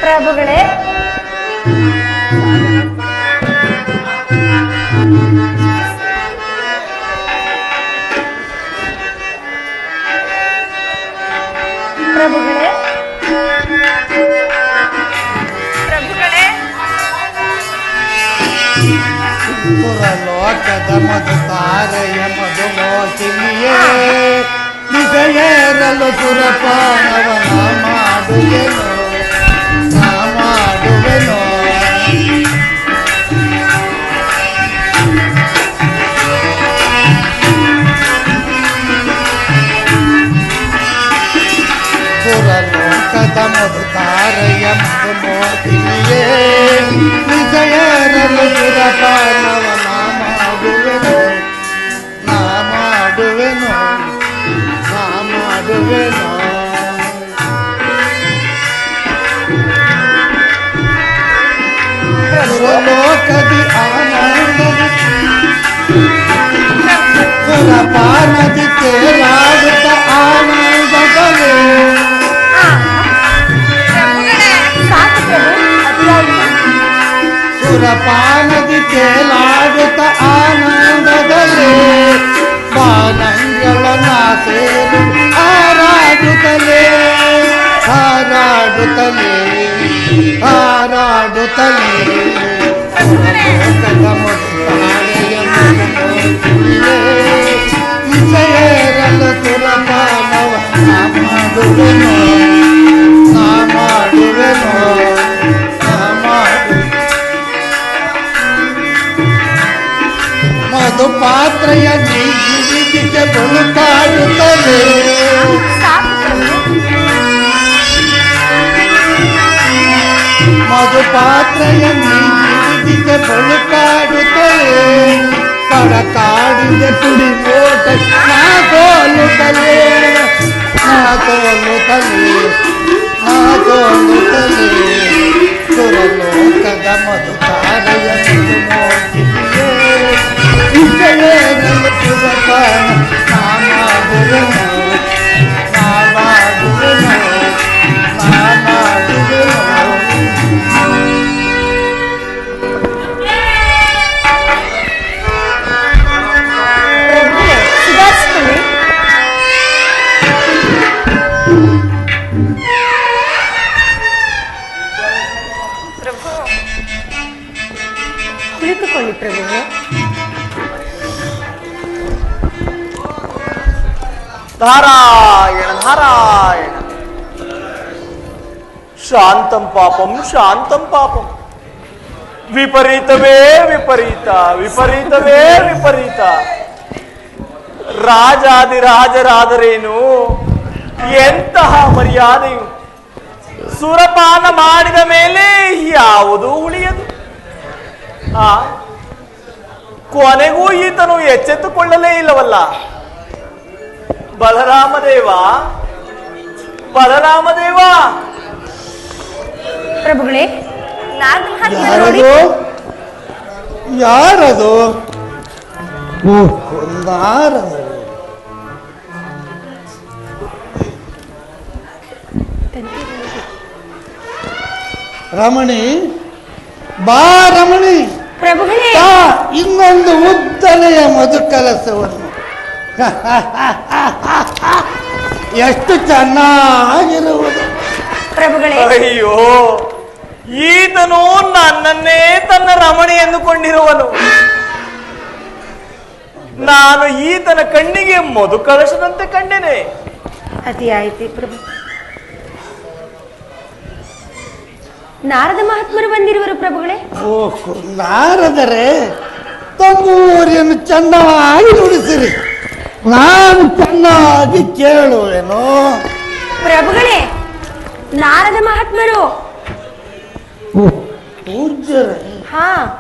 ಪ್ರಭುಗಳೇ, ಪ್ರಭುಗಳೇ, ಪ್ರಭುಗಳೇ, ಸುರಲೋಕದ ಮಧುತಾರಯ ಮಧುಮೋಹಿನಿಯೇ ನಿಜಯೇರಲು ಸುರಪಾನವನ ಮಾಡುವೆನೋ ನಾ ಮಾಡುವೆನೋ. ಸುರಲೋಕದ ಮಧುತಾರಯ ಮಧುಮೋಹಿನಿಯೇ ನಿಜಯೇರಲು ಸುರಪಾನವನ ಮಾಡುವೆನೋ ನಾ ಮಾಡುವೆನೋ ನಾ ಮಾಡುವೆನೋ. ಸುರಲೋಕದಿ ಆನಂದದಿ ಸುರಪಾನದಿ ತೇಲಾಡುತ್ತ ಆನಂದದಲ್ಲಿ ಸುರಪಾನದಿ ತೇಲಾಡುತ್ತ ಆನಂದದಲ್ಲಿ ಬಾನಂಗಳನ್ನ ಸೇರು ಹಾರಾಡುತ್ತಲೇ ಹಾರಾಡುತ್ತಲೇ ಹಾರಾಡುತ್ತಲೇ. ಸುರಲೋಕದ ಮಧುತಾರೆಯ ಮಧುಮೋಹಿನಿಯೇ ವಿಜಯೇರಲು ಸುರಪಾನವ ನಾ ಮಾಡುವೆನೋ ನಾ ಮಾಡುವೆನೋ ನಾ ಮಾಡುವೆನೋ. ಮಧುಪಾತ್ರೆಯ ನೀಗಿಗೆ ಬಳುಕಾಡುತ್ತದೆ ಮಧುಪಾತ್ರೆಯ ನೀಗಿಗೆ ಬಳುಕಾಡುತ್ತದೆ ಪಡಕಾಡಿಗೆ ತುಡಿ ಓಟ ನಾ ತೋಲುತ್ತಲೇ ನಾ ತೋಲುತ್ತಲೇ ನಾ ತೋಲುತ್ತಲೇ. ಸುರಲೋಕದ ಮಧುತಾರೆಯ ಮಧುಮೋಹಿನಿಯೇ ವಿಜಯೇರಲು ಸುರಪಾನ ನಾ ಮಾಡುವೆನೋ ನಾ ಮಾಡುವೆನೋ ನಾ ಮಾಡುವೆನೋ. ಸುಧಾರಿಸಿಕೊಳ್ಳಿ. ಪ್ರಭು, ಕುಳಿತುಕೊಳ್ಳಿ ಪ್ರಭುವೆ. ನಾರಾಯಣ ನಾರಾಯಣ. ಶಾಂತಂ ಪಾಪಂ ಶಾಂತಂ ಪಾಪಂ. ವಿಪರೀತವೇ ವಿಪರೀತ ವಿಪರೀತವೇ ವಿಪರೀತ. ರಾಜಾದಿರಾಜರಾದರೇನು ಎಂತಹ ಮರ್ಯಾದೆಯು. ಸುರಪಾನ ಮಾಡಿದ ಮೇಲೆ ಯಾವುದೂ ಉಳಿಯದು. ಕೊನೆಗೂ ಈತನು ಎಚ್ಚೆತ್ತುಕೊಳ್ಳಲೇ ಇಲ್ಲವಲ್ಲ. ಬಲರಾಮದೇವ ಬಲರಾಮದೇವ. ಪ್ರಭುಗಳೇ, ಯಾರದು ಯಾರದು ನಾರದು? ರಮಣಿ ಬಾ ರಮಣಿ. ಪ್ರಭುಗಳೇ, ಇನ್ನೊಂದು ಉದ್ದನೆಯ ಮಧುಕಲಸವನ್ನು ಎಷ್ಟು ಚೆನ್ನಾಗಿರುವುದು. ಪ್ರಭುಗಳೇ, ಅಯ್ಯೋ, ಈತನು ನನ್ನನ್ನೇ ತನ್ನ ರಮಣಿ ಎಂದುಕೊಂಡಿರುವನು. ನಾನು ಈತನ ಕಣ್ಣಿಗೆ ಮಧು ಕಳಶದಂತೆ ಕಂಡೆನೆ. ಅತಿ ಆಯ್ತು ಪ್ರಭು. ನಾರದ ಮಹಾತ್ಮರು ಬಂದಿರುವರು ಪ್ರಭುಗಳೇ. ಓಹೋ, ನಾರದರೆ ತಂಬೂರಿಯನ್ನು ಚೆನ್ನಾಗಿ ನುಡಿಸಿರಿ, ನಾನು ಚೆನ್ನಾಗಿ ಕೇಳುವೆನು. ಪ್ರಭುಗಳೇ, ನಾರದ ಮಹಾತ್ಮರು ಪೂಜ್ಯರೇ,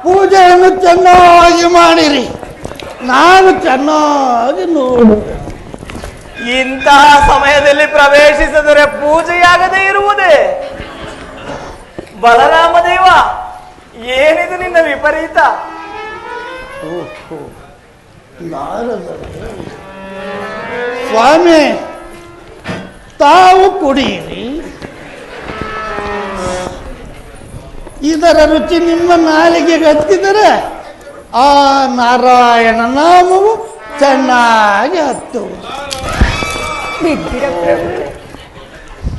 ಪೂಜೆಯನ್ನು ಚೆನ್ನಾಗಿ ಮಾಡಿರಿ, ನಾನು ಚೆನ್ನಾಗಿ ನೋಡುವೆ. ಇಂತಹ ಸಮಯದಲ್ಲಿ ಪ್ರವೇಶಿಸಿದರೆ ಪೂಜೆಯಾಗದೇ ಇರುವುದೇ? ಬಲರಾಮದೇವ, ಏನಿದು ನಿನ್ನ ವಿಪರೀತ? ಸ್ವಾಮಿ, ತಾವು ಕುಡಿಯಿರಿ, ಇದರ ರುಚಿ ನಿಮ್ಮ ನಾಲಿಗೆಗೆ ಹತ್ತಿದರೆ ಆ ನಾರಾಯಣ ನಾಮವು ಚೆನ್ನಾಗಿ ಹತ್ತುವುದು. ಬಿದ್ದಿರ ಪ್ರಭುಗಳೇ.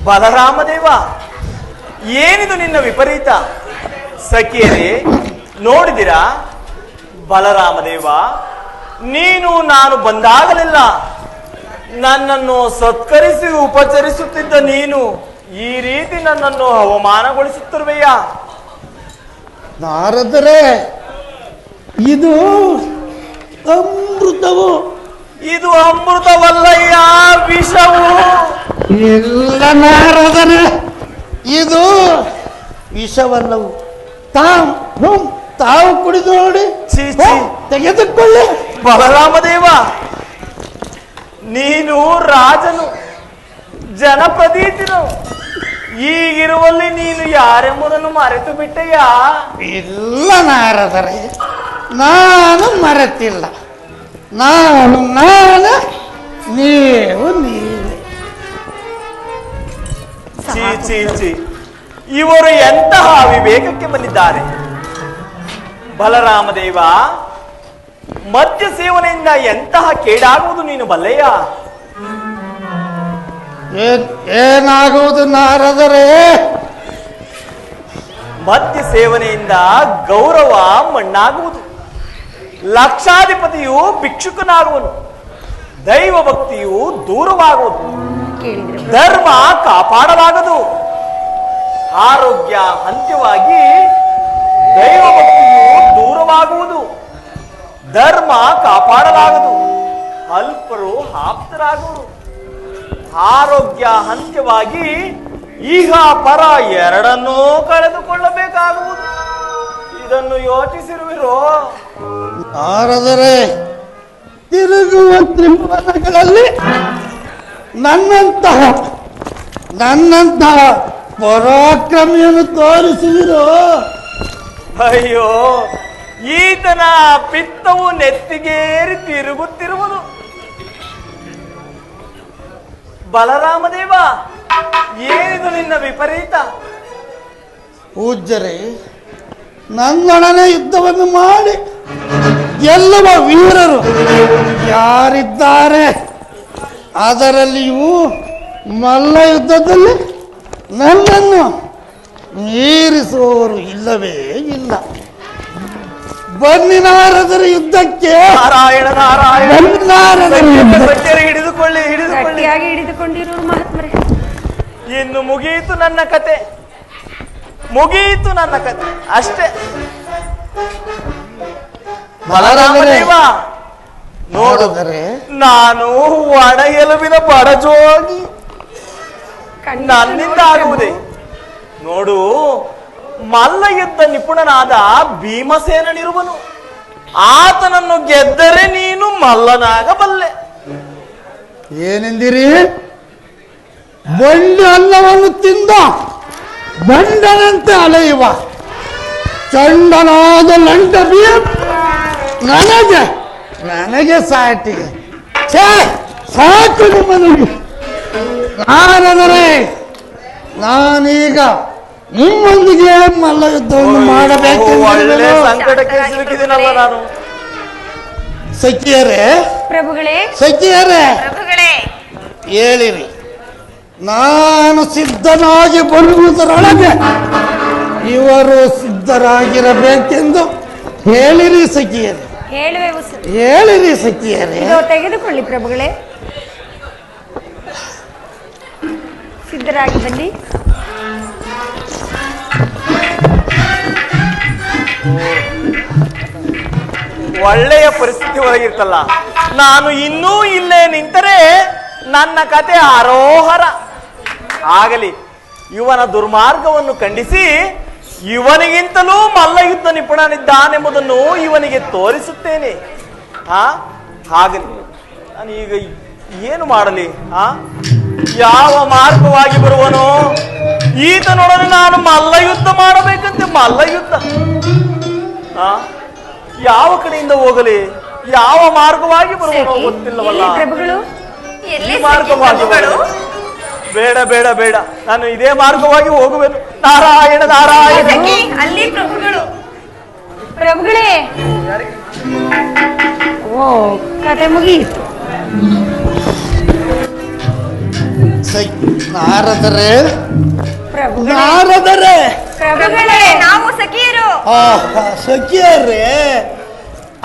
ಬಲರಾಮದೇವ, ಏನಿದು ನಿನ್ನ ವಿಪರೀತ? ಸಖಿಯರೇ ನೋಡಿದಿರಾ? ಬಲರಾಮದೇವ, ನೀನು ನಾನು ಬಂದಾಗಲೆಲ್ಲ ನನ್ನನ್ನು ಸತ್ಕರಿಸಿ ಉಪಚರಿಸುತ್ತಿದ್ದ ನೀನು ಈ ರೀತಿ ನನ್ನನ್ನು ಅವಮಾನಗೊಳಿಸುತ್ತಿರುವೆಯಾ? ನಾರದರೆ, ಇದು ಅಮೃತವು. ಇದು ಅಮೃತವಲ್ಲಯ್ಯ, ವಿಷವು. ಇಲ್ಲ ನಾರದರೆ, ಇದು ವಿಷವಲ್ಲವು. ತಾವು ಕುಡಿದು ನೋಡಿ, ಛೀ, ಛೀ. ತೆಗೆದುಕೊಳ್ಳಿ. ಬಲರಾಮದೇವ, ನೀನು ರಾಜನು, ಜನಪ್ರತಿನಿಧಿನು. ಈಗಿರುವಲ್ಲಿ ನೀನು ಯಾರೆಂಬುದನ್ನು ಮರೆತು ಬಿಟ್ಟೆಯ? ಇಲ್ಲ ನಾರದರೆ, ನಾನು ಮರೆತಿಲ್ಲ. ನಾನು ನೀವು ನೀವೇ. ಛೀ ಛೀ ಛೀ, ಇವರು ಎಂತಹ ವಿವೇಕಕ್ಕೆ ಬಂದಿದ್ದಾರೆ? ಬಲರಾಮದೇವ, ಮದ್ಯ ಸೇವನೆಯಿಂದ ಎಂತಹ ಕೇಡಾಗುವುದು ನೀನು ಬಲ್ಲೆಯ? ಏನಾಗುವುದು ನಾರದರೆ? ಮದ್ಯ ಸೇವನೆಯಿಂದ ಗೌರವ ಮಣ್ಣಾಗುವುದು, ಲಕ್ಷಾಧಿಪತಿಯು ಭಿಕ್ಷುಕನಾಗುವನು, ದೈವ ಭಕ್ತಿಯು ದೂರವಾಗುವುದು, ಧರ್ಮ ಕಾಪಾಡಲಾಗದು, ಆರೋಗ್ಯ ಅಂತ್ಯವಾಗಿ ದೈವ ಭಕ್ತಿಯು ದೂರವಾಗುವುದು, ಧರ್ಮ ಕಾಪಾಡಲಾಗದು, ಅಲ್ಪರು ಆಪ್ತರಾಗುವರು, ಆರೋಗ್ಯ ಅಂತ್ಯವಾಗಿ ಈಗ ಪರ ಎರಡನ್ನೂ ಕಳೆದುಕೊಳ್ಳಬೇಕಾಗುವುದು. ಇದನ್ನು ಯೋಚಿಸಿರುವಿರೋ? ನಾರದರೆ, ತಿರುಗುವ ತ್ರಿಭುವನಗಳಲ್ಲಿ ನನ್ನಂತಹ ಪರಾಕ್ರಮಿಯನ್ನು ತೋರಿಸುವಿರೋ? ಅಯ್ಯೋ, ಈತನ ಪಿತ್ತವು ನೆತ್ತಿಗೇರಿ ತಿರುಗುತ್ತಿರುವುದು. ಬಲರಾಮದೇವ, ಏನಿದು ನಿನ್ನ ವಿಪರೀತ? ಪೂಜ್ಯರೇ, ನನ್ನೊಡನೆ ಯುದ್ಧವನ್ನು ಮಾಡಿ ಗೆಲ್ಲುವ ವೀರರು ಯಾರಿದ್ದಾರೆ? ಅದರಲ್ಲಿಯೂ ಮಲ್ಲ ಯುದ್ಧದಲ್ಲಿ ನನ್ನನ್ನು ಮೀರಿಸುವವರು ಇಲ್ಲವೇ ಇಲ್ಲ. ಬನ್ನಿ ನಾರದರ ಯುದ್ಧಕ್ಕೆ. ನಾರಾಯಣ ನಾರಾಯಣ. ಬನ್ನಿ ನಾರದರ ಯುದ್ಧಕ್ಕೆ. ಹಿಡಿದುಕೊಳ್ಳಿ ಹಿಡಿದುಕೊಳ್ಳಿ. ಗಟ್ಟಿಯಾಗಿ ಹಿಡಿದುಕೊಂಡಿರೋರು ಮಹಾತ್ಮರೇ. ಇನ್ನು ಮುಗಿಯಿತು ನನ್ನ ಕತೆ, ಮುಗಿಯಿತು ನನ್ನ ಕತೆ, ಅಷ್ಟೇ. ಬಲರಾಮದೇವ, ನೋಡಿದರೆ ನಾನು ಒಣ ಎಲುಬಿನ ಬಡಜೋಗಿ, ನನ್ನಿಂದ ಆಗುವುದೇ? ನೋಡು, ಮಲ್ಲ ಯುದ್ಧ ನಿಪುಣನಾದ ಭೀಮಸೇನನಿರುವನು. ಆತನನ್ನು ಗೆದ್ದರೆ ನೀನು ಮಲ್ಲನಾಗಬಲ್ಲೆ. ಏನೆಂದಿರಿ? ಬಂಡಿ ಅನ್ನವನ್ನು ತಿಂದ ಬಂಡನಂತೆ ಅಲೆಯುವ ಚಂಡನಾದ ಲಂಟ ನನಗೆ ಸಾಟಿಗೆ. ಸಾಕು ನಿಮ್ಮನ್ನು. ನಾನದರೆ ನಾನೀಗ ನಿಮ್ಮೊಂದಿಗೆ ಮಲ್ಲ ಯುದ್ಧವನ್ನು ಮಾಡಬೇಕು. ಒಳ್ಳೆ ಸಂಕಟಕ್ಕೆ ಸಿಲುಕಿದೆನಲ್ಲ ನಾನು. ಸಖಿಯರೇ, ಪ್ರಭುಗಳೇ, ಸಖಿಯರೇ, ಪ್ರಭುಗಳೇ, ಹೇಳಿರಿ. ನಾನು ಸಿದ್ಧನಾಗಿ ಬರುವುದರೊಳಗೆ ಇವರು ಸಿದ್ಧರಾಗಿರಬೇಕೆಂದು ಹೇಳಿರಿ ಸಖಿಯರೇ. ಹೇಳುವೆವು ಸರ್. ಹೇಳಿರಿ ಸಖಿಯರೇ. ಇದು ತೆಗೆದುಕೊಳ್ಳಿ ಪ್ರಭುಗಳೇ. ಸಿದ್ಧರಾಗಿ ಬನ್ನಿ. ಒಳ್ಳೆಯ ಪರಿಸ್ಥಿತಿ ಒಳಗಿರ್ತಲ್ಲ, ನಾನು ಇನ್ನೂ ಇಲ್ಲೇ ನಿಂತರೆ ನನ್ನ ಕತೆ ಆರೋಹರ ಆಗಲಿ. ಇವನ ದುರ್ಮಾರ್ಗವನ್ನು ಖಂಡಿಸಿ ಇವನಿಗಿಂತಲೂ ಮಲ್ಲಯುದ್ಧ ನಿಪುಣನಿದ್ದಾನೆಂಬುದನ್ನು ಇವನಿಗೆ ತೋರಿಸುತ್ತೇನೆ. ಆಗಲಿ, ನಾನು ಈಗ ಏನು ಮಾಡಲಿ? ಯಾವ ಮಾರ್ಗವಾಗಿ ಬರುವನೋ? ಈತನೊಡನೆ ನಾನು ಮಲ್ಲಯುದ್ಧ ಮಾಡಬೇಕಂತೆ. ಮಲ್ಲಯುದ್ಧ ಯಾವ ಕಡೆಯಿಂದ ಹೋಗಲಿ? ಯಾವ ಮಾರ್ಗವಾಗಿ ಬರುವನೋ ಗೊತ್ತಿಲ್ಲವಲ್ಲ. ಪ್ರಭುಗಳು, ಈ ಮಾರ್ಗವಾಗಿ ಬೇಡ ಬೇಡ ಬೇಡ, ನಾನು ಇದೇ ಮಾರ್ಗವಾಗಿ ಹೋಗುವೆನು. ನಾರಾಯಣ ನಾರಾಯಣ. ಅಲ್ಲಿ ಕತೆ ಮುಗಿಯಿತು. ನಾರದರೆ ಪ್ರಭುಗಳೇ ನಾರದರೆ ಪ್ರಭುಗಳೇ ನಾವು ಸಖಿಯರು. ಸಖಿಯರೇ,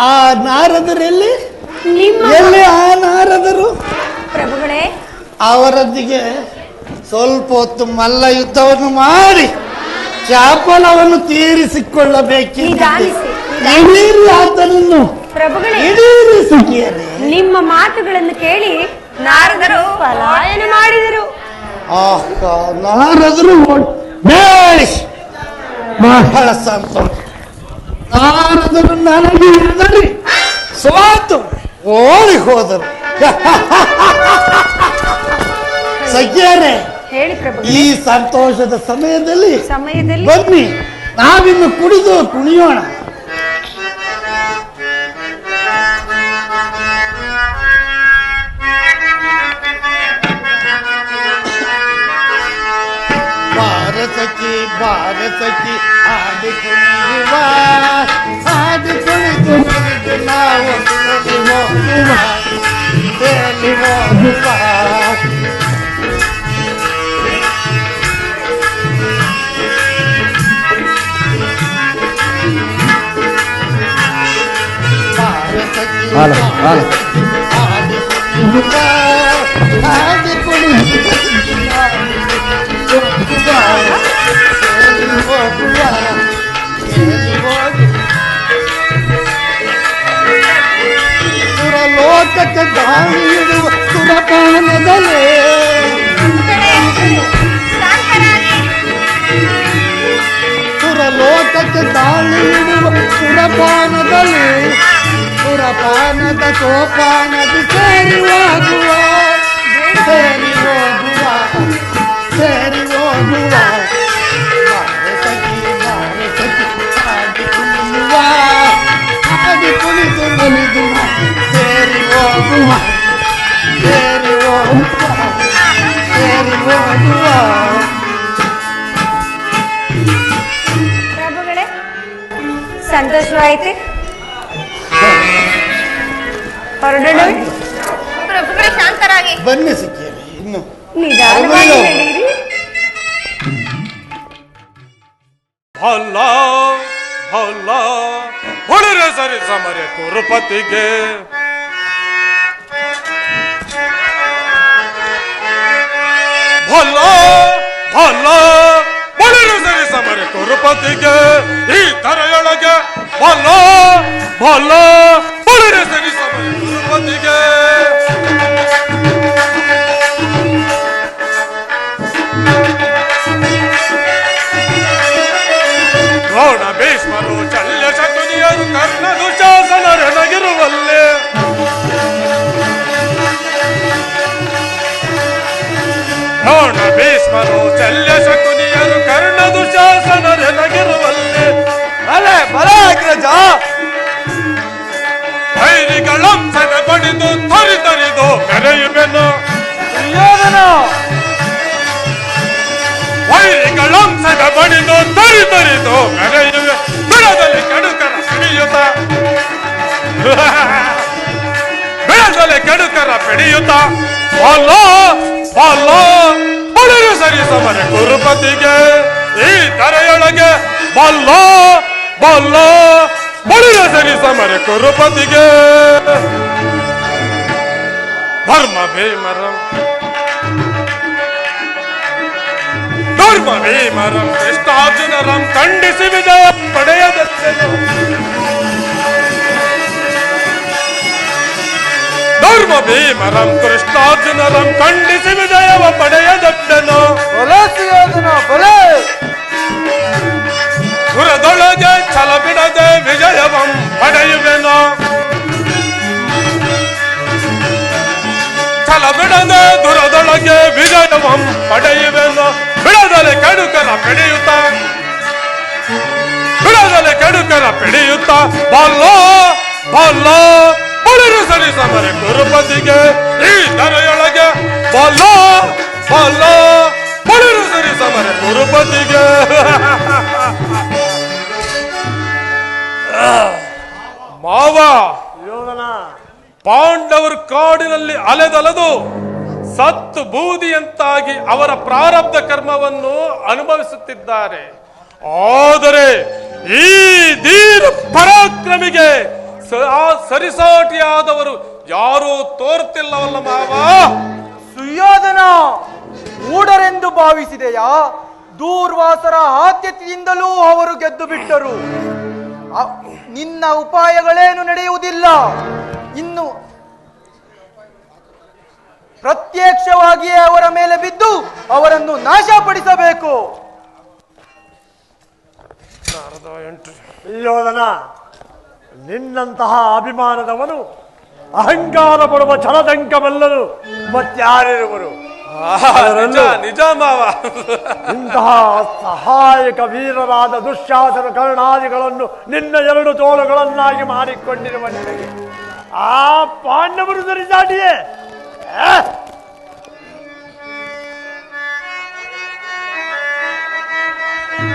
ಆ ನಾರದರೆಲ್ಲಿ? ನಿಮ್ಮ ಎಲ್ಲಿ ಆ ನಾರದರು? ಪ್ರಭುಗಳೇ ಅವರೊಂದಿಗೆ ಸ್ವಲ್ಪ ಹೊತ್ತು ಮಲ್ಲ ಯುದ್ಧವನ್ನು ಮಾಡಿ ಚಾಪಲವನ್ನು ತೀರಿಸಿಕೊಳ್ಳಬೇಕಿದೆ. ನಿಧಾನಿಸಿ. ಇಡೀರಿ ಆತನನ್ನು, ಪ್ರಭುಗಳೇ ಇಡೀರಿ ಸಖಿಯರೇ. ನಿಮ್ಮ ಮಾತುಗಳನ್ನು ಕೇಳಿ ನಾರದರು ಪಲಾಯನ ಮಾಡಿದರು. ನಾರದರು ಬೇಷ್, ಬಹಳ ಸಂತೋಷ. ನಾರದರು ನನಗೆ ಹೆದರಿ ಸೋತು ಓಡಿ ಹೋದರು. ಸಖಿಯರೇ, ಹೇಳಿ ಈ ಪ್ರಭುಗಳೇ. ಸಂತೋಷದ ಸಮಯದಲ್ಲಿ ಸಮಯದಲ್ಲಿ ಬನ್ನಿ ನಾವಿನ್ನು ಕುಡಿದು ಕುಣಿಯೋಣ. ಭಾರತಕ್ಕೆ ಭಾರತಕ್ಕೆ ಆಡಿ ಕುಣಿಯುವ, ಆಡಿ ಕುಣಿದು ಕುಣಿದು ನಾವು ಹೋಗುವ, ಎಲ್ಲಿ ಹೋಗುವ. ಸುರಲೋಕಕ್ಕೆ ದಾಳಿ ಇಡುವ ಸುರಪಾನದಲ್ಲೇ, ಸುರಲೋಕಕ್ಕೆ ದಾಳಿ ಇಡುವ ಸುರಪಾನದಲ್ಲಿ, ಸುರಪಾನದ ಸೋಪಾನದಿ ಸೇರಿ ಹೋಗುವ, ಸೇರಿ ಹೋಗುವ, ಸೇರಿ ಹೋಗುವ. ಭಾರತಕ್ಕೆ ಭಾರತಕ್ಕೆ ಆಡಿ ಕುಣಿಯುವ, ಆಡಿ ಕುಣಿದು ಕುಣಿದು ಸೇರಿ ಹೋಗುವ, ಸೇರಿ ಹೋಗುವ, ಸೇರಿ ಹೋಗುವ. ಪ್ರಭುಗಳೇ ಸಂತೋಷವಾಯಿತು. ಹೊರಡೋಣ. ಪ್ರಭುಗಳೇ ಶಾಂತರಾಗಿ. ಬನ್ನಿ ಸಿಕ್ಕಿಯರಿ, ಇನ್ನು ನಿಧಾನವಾಗಿ ನಡೆಯಿರಿ. ಭಲ್ಲ ಭಲ್ಲ ಹೊಳಿರೆ ಸರಿ ಸಮರೆ ಕುರುಪತಿಗೆ, ಭಲ್ಲ ಭಲ್ಲ ಹೊಳಿರೆ ಸರಿ ಸಮರೆ ಕುರುಪತಿಗೆ, ಈ ಧರೆಯೊಳಗೆ ಭಲ್ಲ ಭಲ್ಲ ಹೊಳಿರೆ ಸರಿ ಸಮರೆ ಕುರುಪತಿಗೆ. ದ್ರೋಣ ಭೀಷ್ಮರು ಶಲ್ಯ ಶಕುನಿಯರು ಕರ್ಣ ದುಶಾಸನರನಗಿರುವಲ್ಲೇ, ದ್ರೋಣ ಭೀಷ್ಮರು ಶಲ್ಯ ಶಕುನಿಯರು ಕರ್ಣ ದುಶಾಸನರನಗಿರುವಲ್ಲೇ. ಅಲೆ ಬಲ ಅಗ್ರಜ. ವೈರಿಗಳಂಸನ ಬಡಿದು ತೊರಿತರಿದು ಮೆರೆಯುವೆನು, ವೈರಿಗಳಂಸನ ಬಡಿದು ತೊರಿತರಿದು ಮೆರೆಯುವೆ, ಬಿಡದಲ್ಲಿ ಕಡುಕರ ಪಿಡಿಯುತ್ತ, ಬಿಡದಲ್ಲಿ ಕಡುಕರ ಪಿಡಿಯುತ್ತ, ಬಲ್ಲ ಬಲ್ಲ ಬಳಿರು ಸರಿ ಸಮರೆ ಕುರುಪತಿಗೆ, ಈ ಧರೆಯೊಳಗೆ ಬಲ್ಲ ಬಲ್ಲ ಬಳಿರು ಸರಿ ಸಮರೆ ಕುರುಪತಿಗೆ. ಧರ್ಮ ಭೀಮರಂ ಧರ್ಮ ಭೀಮರಂ ಕೃಷ್ಣಾರ್ಜುನರಂ ಖಂಡಿಸಿ ವಿಜಯ ಪಡೆಯದೆನು, ಧರ್ಮ ಭೀಮರಂ ಕೃಷ್ಣಾರ್ಜುನರಂ ಖಂಡಿಸಿ ವಿಜಯವ ಪಡೆಯದೆನು. ಪುರದೊಳಗೆ ಛಲ ಬಿಡದೆ ವಿಜಯವಂ ಪಡೆಯುವೆನು, ಛಲ ಬಿಡದೆ ದುರದೊಳಗೆ ವಿಜಯವಂ ಪಡೆಯುವೆನು, ಬಿಡದಲೆ ಕಡುಕರ ಪಿಡಿಯುತ್ತ, ಬಿಡದಲೆ ಕಡುಕರ ಪಿಡಿಯುತ್ತ, ಬಲ್ಲ ಬಲ್ಲ ಬಳಿರು ಸರಿ ಸಮರೆ ಕುರುಪತಿಗೆ, ಈ ಧರೆಯೊಳಗೆ ಬಲ್ಲ ಬಲ್ಲ ಬಳಿರು ಸರಿ ಸಮರೆ ಕುರುಪತಿಗೆ. ಮಾವ ಪಾಂಡ ಕಾಡಿನಲ್ಲಿ ಅಲೆದಲೆದು ಸತ್ತು ಬೂದಿಯಂತಾಗಿ ಅವರ ಪ್ರಾರಬ್ಧ ಕರ್ಮವನ್ನು ಅನುಭವಿಸುತ್ತಿದ್ದಾರೆ. ಆದರೆ ಈ ಧೀರ ಪರಾಕ್ರಮಿಗೆ ಸರಿಸಾಟಿಯಾದವರು ಯಾರೂ ತೋರುತ್ತಿಲ್ಲವಲ್ಲ ಮಾವ. ಸುಯೋಧನ ಮೂಢರೆಂದು ಭಾವಿಸಿದೆಯಾ? ದೂರ್ವಾಸರ ಆದ್ಯತೆಯಿಂದಲೂ ಅವರು ಗೆದ್ದು ಬಿಟ್ಟರು. ನಿನ್ನ ಉಪಾಯಗಳೇನು ನಡೆಯುವುದಿಲ್ಲ. ಇನ್ನು ಪ್ರತ್ಯಕ್ಷವಾಗಿಯೇ ಅವರ ಮೇಲೆ ಬಿದ್ದು ಅವರನ್ನು ನಾಶಪಡಿಸಬೇಕು. ಯೋಧನ, ನಿನ್ನಂತಹ ಅಭಿಮಾನದವನು ಅಹಂಕಾರ ಪಡುವ ಛಲದಂಕವೆಲ್ಲರೂ ಮತ್ಯಾರಿರುವರು? ನಿಜ ಮಾವ. ಇಂತಹ ಸಹಾಯಕ ವೀರರಾದ ದುಶ್ಯಾಸನ ಕರ್ಣಾದಿಗಳನ್ನು ನಿನ್ನ ಎರಡು ತೋಳುಗಳನ್ನಾಗಿ ಮಾಡಿಕೊಂಡಿರುವ ನಿನಗೆ ಆ ಪಾಂಡವರು ಸರಿಸಾಟಿಯೇ?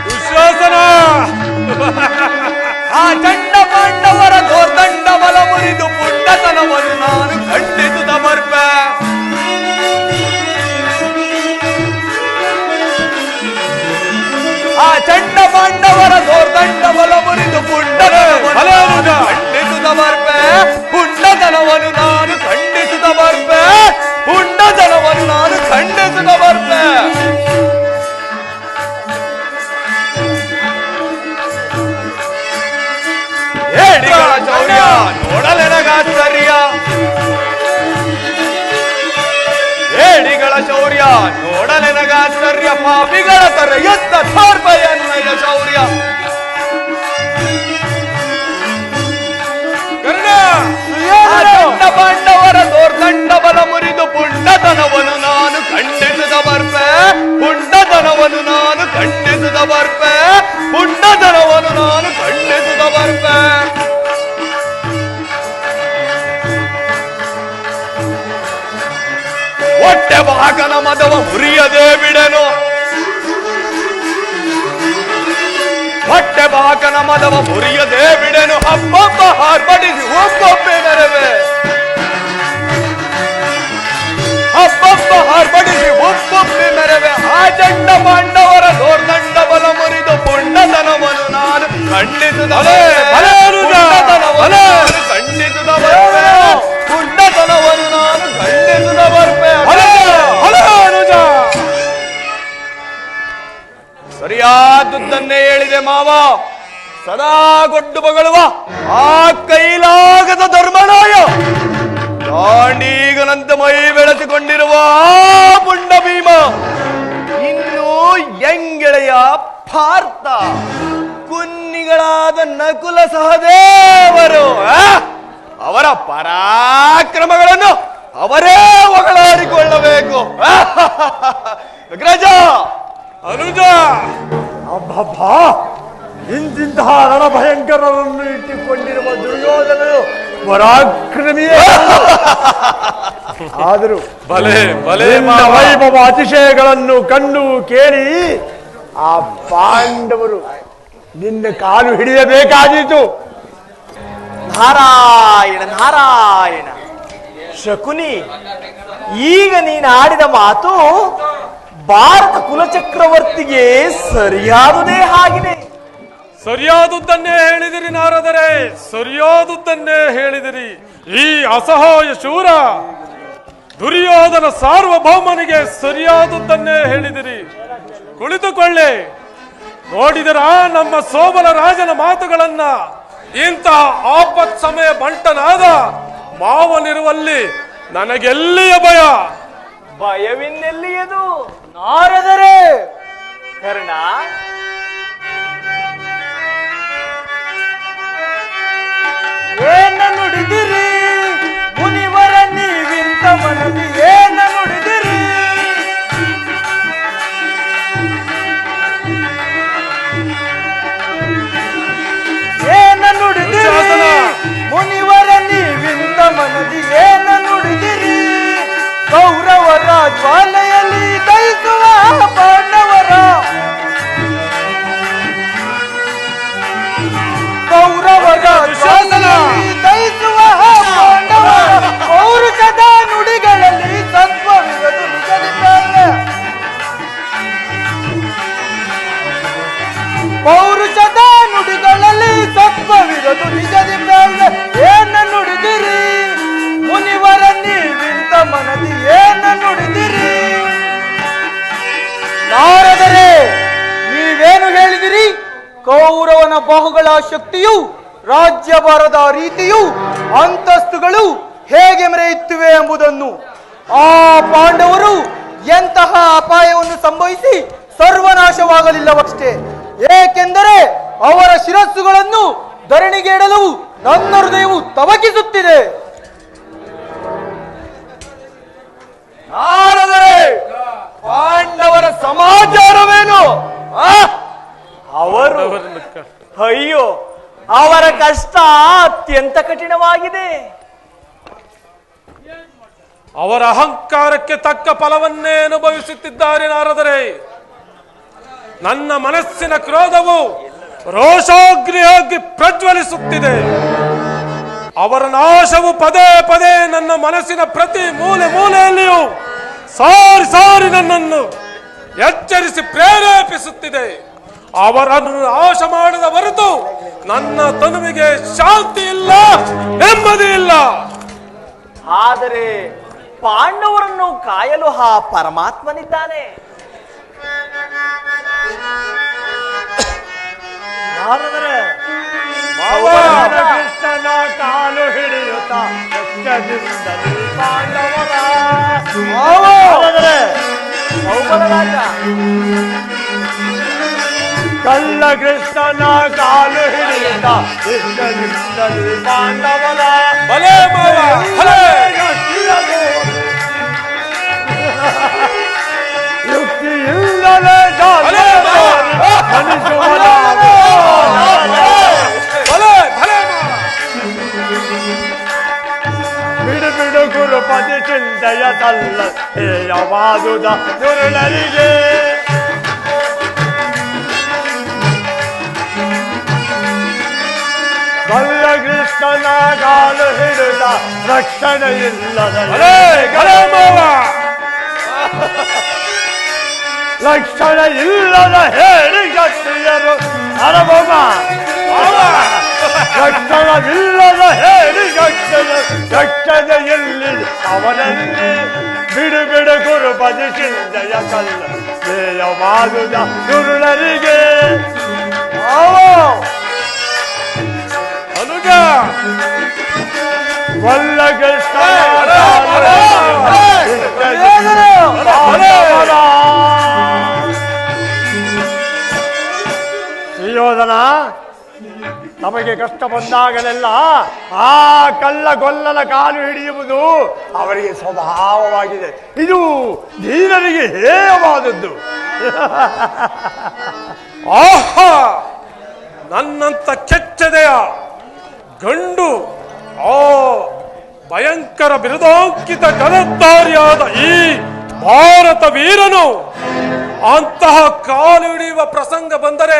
ದುಶ್ಯಾಸನ ಆ ಚಂಡ ಪಾಂಡವರ ಗೋದಂಡ ಬಲ ಮುರಿದು ಪುಂಡತನವನ್ನು ನಾನು ಖಂಡಿಸುತ್ತ ಬರ್ಪೆ. ಆ ಚಂಡ ಪಾಂಡವರ ಗೋದಂಡ ಬಲ ಮುರಿದು ಪುಂಡತನವನ್ನು ಖಂಡಿಸುತ್ತ ಬರ್ಪೆ. ಪುಂಡತನವನ್ನು ನಾನು ಖಂಡಿಸುತ್ತ ಬರ್ಪೆ. ಪುಂಡತನವನ್ನು ನಾನು ಖಂಡಿಸುತ್ತ ಬರ್ಪೆ. ಏಡಿಗಳ ಚೌರ್ಯ ನೋಡಲೆನಗಾಶ್ಚರ್ಯ. ಏಡಿಗಳ ಶೌರ್ಯ ನೋಡಲೆನಗಾಶ್ಚರ್ಯ. ಪಾಪಿಗಳ ತರ ಎತ್ತ ಥಾರ್ಪಯನ್ನಯ ಶೌರ್ಯ. ಚಂಡ ಪಾಂಡವರ ದೋರ್ದಂಡ ಬಲ ಮುರಿದು ಪುಂಡತನವನ್ನು ನಾನು ಖಂಡಿಸಿದ ಬರ್ಪೆ. ಪುಂಡತನವನ್ನು ನಾನು ಖಂಡಿಸಿದ ಬರ್ಪೆ. ಪುಂಡತನವನ್ನು ನಾನು ಖಂಡಿಸಿದ ಬರ್ಪೆ. ಹೊಟ್ಟೆ ಬಾಕನ ಮದವ ಮುರಿಯದೆ ಬಿಡೆನು. ಹೊಟ್ಟೆ ಬಾಕನ ಮದವ ಮುರಿಯದೆ ಬಿಡೆನು. ಹಬ್ಬೊಬ್ಬ ಹಾರ್ಪಡಿಸಿ ಒಬ್ಬೊಬ್ಬೆ ಮೆರವೆ. ಹಬ್ಬೊಬ್ಬ ಹಾರ್ಪಡಿಸಿ ಒಬ್ಬೊಬ್ಬೆ ಮೆರವೆ. ಆ ಚಂಡ ಪಾಂಡವರ ದೋರ್ದಂಡ ಬಲ ಮುರಿದು ಪುಂಡತನವನ್ನು ನಾನು ಖಂಡಿಸಿದ ಖಂಡಿಸಿದ ಬರ್ಪೆ. ಪುಂಡತನವನ್ನು ನಾನು ಖಂಡಿಸಿದ ಬರ್ಪೆ. ಸರಿಯಾದದ್ದನ್ನೇ ಹೇಳಿದೆ ಮಾವ. ಸದಾ ಗೊಡ್ಡು ಬಗಳುವ ಆ ಕೈಲಾಗದ ಧರ್ಮನಾಯ ದಾಂಡೀಗನಂತೆ ಮೈ ಬೆಳೆಸಿಕೊಂಡಿರುವ ಆ ಪುಂಡ ಭೀಮ ಇನ್ನು ಎಂಗೆಳೆಯ ಪಾರ್ಥ, ಕುನ್ನಿಗಳಾದ ನಕುಲ ಸಹದೇವರು ಅವರ ಪರಾಕ್ರಮಗಳನ್ನು ಅವರೇ ಹೊಗಳಾಡಿಕೊಳ್ಳಬೇಕು. ಅಗ್ರಜ, ಅನುಜ, ಅಬ್ಬಬ್ಬಾ, ಇಂತಿಂತಹ ರಣಭಯಂಕರರನ್ನು ಇಟ್ಟುಕೊಂಡಿರುವ ದುರ್ಯೋಧನನು ಪರಾಕ್ರಮಿಯೇ. ಆದರೂ ಬಲೆ ಬಲೆ ವೈಭವ ಅತಿಶಯಗಳನ್ನು ಕಂಡು ಕೇಳಿ ಆ ಪಾಂಡವರು ನಿನ್ನ ಕಾಲು ಹಿಡಿಯಬೇಕಾದೀತು. ನಾರಾಯಣ ನಾರಾಯಣ. ಶಕುನಿ, ಈಗ ನೀನು ಆಡಿದ ಮಾತು ಭಾರತ ಕುಲಚಕ್ರವರ್ತಿಗೆ ಸರಿಯಾದುದೇ ಆಗಿದೆ. ಸರಿಯಾದುದನ್ನೇ ಹೇಳಿದಿರಿ ನಾರದರೆ, ಸರಿಯಾದುದನ್ನೇ ಹೇಳಿದಿರಿ. ಈ ಅಸಹಾಯ ಶೂರ ದುರ್ಯೋಧನ ಸಾರ್ವಭೌಮನಿಗೆ ಸರಿಯಾದುದನ್ನೇ ಹೇಳಿದಿರಿ. ಕುಳಿತುಕೊಳ್ಳಿ. ನೋಡಿದರ ನಮ್ಮ ಸೋಮನ ರಾಜನ ಮಾತುಗಳನ್ನ. ಇಂತಹ ಆಪತ್ ಸಮಯ ಬಂಟನಾದ ಮಾವನಿರುವಲ್ಲಿ ನನಗೆಲ್ಲಿಯ ಭಯ? ಭಯವಿನ್ನೆಲ್ಲಿಯದು ನಾರದರೆ ಕರ್ಣ. ಏನ ನುಡಿದಿರಿ ಮುನಿವರ ನೀವಿಂತ ಮನದಿ? ಏನ ನುಡಿದಿರಿ? ಏನ ನುಡಿದಿರಿ ಮುನಿವರ ನೀವಿಂತ ಮನದಿ? ಏನ ನುಡಿದಿರಿ? ಕೌರವರ ಜ್ವಾಲೆಯಲ್ಲಿ ದಹಿಸುವ ಪಾಂಡವರ, ಕೌರವರ ಜ್ವಾಲೆಯಲ್ಲಿ ದಹಿಸುವ ಪಾಂಡವರ ಪೌರುಷ ಪೌರುಷದ ನುಡಿಗಳಲ್ಲಿ ಸತ್ವವಿರದು ನಿಜದಿ ಬೇಳೆ ಏನ ನುಡಿದಿರಿ ಮುನಿವರ ನೀವಿಂತ ಮನದಿ ಏನ ನುಡಿದಿರಿ ನಾರದರೆ ನೀವೇನು ಹೇಳಿದಿರಿ ಕೌರವನ ಬಾಹುಗಳ ಶಕ್ತಿಯು ರಾಜ್ಯಭಾರದ ರೀತಿಯು ಅಂತಸ್ತುಗಳು ಹೇಗೆ ಮೆರೆಯುತ್ತಿವೆ ಎಂಬುದನ್ನು ಆ ಪಾಂಡವರು ಎಂತಹ ಅಪಾಯವನ್ನು ಸಂಭವಿಸಿ ಸರ್ವನಾಶವಾಗಲಿಲ್ಲವಷ್ಟೇ ಏಕೆಂದರೆ ಅವರ ಶಿರಸ್ಸುಗಳನ್ನು ಧರಣಿಗೆ ಇಡಲು ನನ್ನ ಹೃದಯವು ತವಕಿಸುತ್ತಿದೆ. ನಾರದರೆ ಪಾಂಡವರ ಸಮಾಚಾರವೇನು? ಅವರು ಅಯ್ಯೋ ಅವರ ಕಷ್ಟ ಅತ್ಯಂತ ಕಠಿಣವಾಗಿದೆ. ಅವರ ಅಹಂಕಾರಕ್ಕೆ ತಕ್ಕ ಫಲವನ್ನೇ ಅನುಭವಿಸುತ್ತಿದ್ದಾರೆ ನಾರದರೆ. ನನ್ನ ಮನಸ್ಸಿನ ಕ್ರೋಧವು ರೋಷಾಗ್ನಿಯಾಗಿ ಪ್ರಜ್ವಲಿಸುತ್ತಿದೆ. ಅವರ ನಾಶವು ಪದೇ ಪದೇ ನನ್ನ ಮನಸ್ಸಿನ ಪ್ರತಿ ಮೂಲೆ ಮೂಲೆಯಲ್ಲಿಯೂ ಸಾರಿ ಸಾರಿ ನನ್ನನ್ನು ಎಚ್ಚರಿಸಿ ಪ್ರೇರೇಪಿಸುತ್ತಿದೆ. ಅವರನ್ನು ನಾಶ ಮಾಡದ ಹೊರತು ನನ್ನ ತನುವಿಗೆ ಶಾಂತಿ ಇಲ್ಲ, ನೆಮ್ಮದಿ ಇಲ್ಲ. ಆದರೆ ಪಾಂಡವರನ್ನು ಕಾಯಲು ಆ ಪರಮಾತ್ಮನಿದ್ದಾನೆ. ನಾರದರೆ ಕೃಷ್ಣನ ಕಾಲು ಹಿಡಿಯುತ್ತಾ ಪಾಂಡವರ ಕಳ್ಳ ಕೃಷ್ಣನ ಕಾಲು ಹಿಡಿಯುತ್ತಾ ಪಾಂಡವರ ಭಲೇ ಮಾವ, ಭಲೇ. ಯುಕ್ತಿಯಿಂದಲೇ ಭಲೇ ಮಾವ. ಮನುಷ್ಯವನ ಭಲೇ, ಭಲೇ ಮಾವ. ಬಿಡು ಬಿಡು ಗುರುಪತಿ ಚಿಂತೆಯ ತಲ್ಲ ಹೇಯವಾದುದ ದುರುಳರಿಗೆ ಕಳ್ಳ ಕೃಷ್ಣನ ಕಾಲು ಹಿಡಿದ ರಕ್ಷಣೆ ಇಲ್ಲದ ಭಲೇ, ಭಲೇ ಮಾವ. ಲಕ್ಷಣ ಇಲ್ಲದ ಹೇಳಿ ಗಟ್ಟಿಯರು ಅರಬೊಮ್ಮ ಲಕ್ಷಣವಿಲ್ಲದ ಹೇಳಿ ಗಟ್ಟದ ಎಲ್ಲಿ ಅವನಲ್ಲಿ ಬಿಡು ಬಿಡು ಗುರುಪದಿ ಚಿಂತೆಯ ಕಲ್ಲ ದೇಯವಾದುದ ದುರುಳರಿಗೆ ಅನುಜ ವಲ್ಲ ಕೃಷ್ಣ ಸುಯೋಧನ ನಮಗೆ ಕಷ್ಟ ಬಂದಾಗಲೆಲ್ಲ ಆ ಕಳ್ಳ ಗೊಲ್ಲನ ಕಾಲು ಹಿಡಿಯುವುದು ಅವರಿಗೆ ಸ್ವಭಾವವಾಗಿದೆ. ಇದು ಧೀರರಿಗೆ ಹೇಯವಾದದ್ದು. ಆಹಾ, ನನ್ನಂತ ಕೆಚ್ಚದೆಯ ಗಂಡು ಆ ಭಯಂಕರ ಬಿರುದಾಂಕಿತ ಗದಧಾರಿಯಾದ ಈ ಭಾರತ ವೀರನು ಅಂತಹ ಕಾಲು ಹಿಡಿಯುವ ಪ್ರಸಂಗ ಬಂದರೆ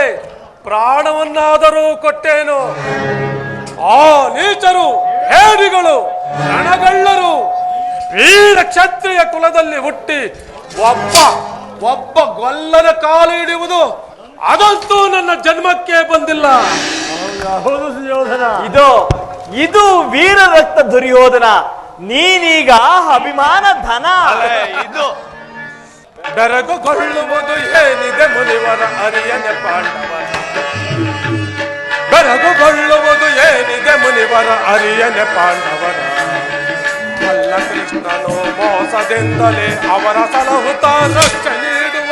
ಪ್ರಾಣವನ್ನಾದರೂ ಕೊಟ್ಟೇನು. ಆ ನೀಚರು, ಹೇಡಿಗಳು, ರಣಗಳ್ಳರು ವೀರ ಕ್ಷತ್ರಿಯ ಕುಲದಲ್ಲಿ ಹುಟ್ಟಿ ಒಬ್ಬ ಗೊಲ್ಲನ ಕಾಲು ಹಿಡಿಯುವುದು ಅದಂತೂ ನನ್ನ ಜನ್ಮಕ್ಕೆ ಬಂದಿಲ್ಲ. ಹೌದು ಸುಯೋಧನ, ಇದು ವೀರ ರಕ್ತ ದುರ್ಯೋಧನ. ನೀನೀಗ ಅಭಿಮಾನ ಧನ. ಇದು ಬೆರಗುಗೊಳ್ಳುವುದು ಏನಿದೆ ಮುನಿವರ ಅರಿಯನೆ ಪಾಂಡವರ. ಬೆರಗುಗೊಳ್ಳುವುದು ಏನಿದೆ ಮುನಿವರ ಅರಿಯನೆ ಪಾಂಡವರ. ಕಳ್ಳ ಕೃಷ್ಣನು ಮೋಸದಿಂದಲೇ ಅವರ ಸಲಹುತ್ತ ರಕ್ಷೆ ನೀಡುವ.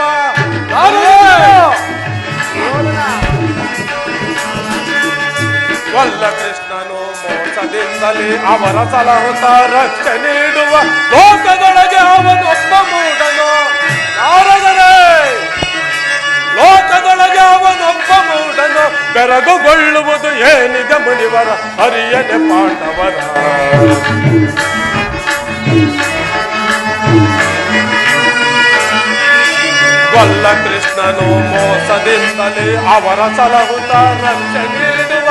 ಕಳ್ಳ ಕೃಷ್ಣನು ಮೋಸದಿಂದಲೇ ಅವರ ಸಲಹುತ್ತ ರಕ್ಷೆ ನೀಡುವ. ಲೋಕದೊಳಗೆ ಅವನೊಬ್ಬ ಮೂಢನು ನಾರದರೆ. ಲೋಕದೊಳಗೆ ಅವನೊಬ್ಬ ಮೂಢನು. ಬೆರಗುಗೊಳ್ಳುವುದು ಏನಿದೆ ಮುನಿವರ ಹರಿಯನೆ ಪಾಂಡವರ. ವಲ್ಲ ಕೃಷ್ಣನು ಮೋಸದಿಂದಲೇ ಅವರ ಸಲಹುತ್ತ ರಕ್ಷೆ ನೀಡುವ.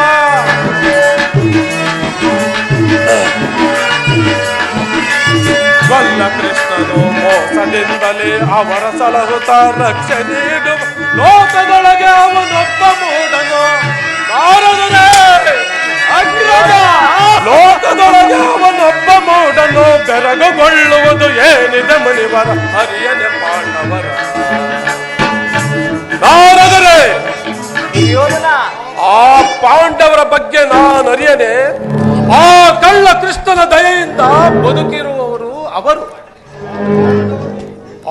ವಲ್ಲ ಕೃಷ್ಣನು ಮೋಸದಿಂದಲೇ ಅವರ ಸಲಹುತ್ತ ರಕ್ಷೆ ನೀಡುವ. ಲೋಕದೊಳಗೆ ಅವನೊಬ್ಬ ಮನದೊಳಗೆ ಅವನೊಬ್ಬ ಮೂಡನು ಬೆರಗುಗೊಳ್ಳುವುದು ಏನಿದೆ ಮುನಿವರ ಹರಿಯನೆ ಪಾಂಡವರ. ನಾರದರೆ ದುರ್ಯೋಧನ, ಆ ಪಾಂಡವರ ಬಗ್ಗೆ ನಾನು ಅರಿಯನೆ. ಆ ಕಳ್ಳ ಕೃಷ್ಣನ ದಯೆಯಿಂದ ಬದುಕಿರುವವರು ಅವರು.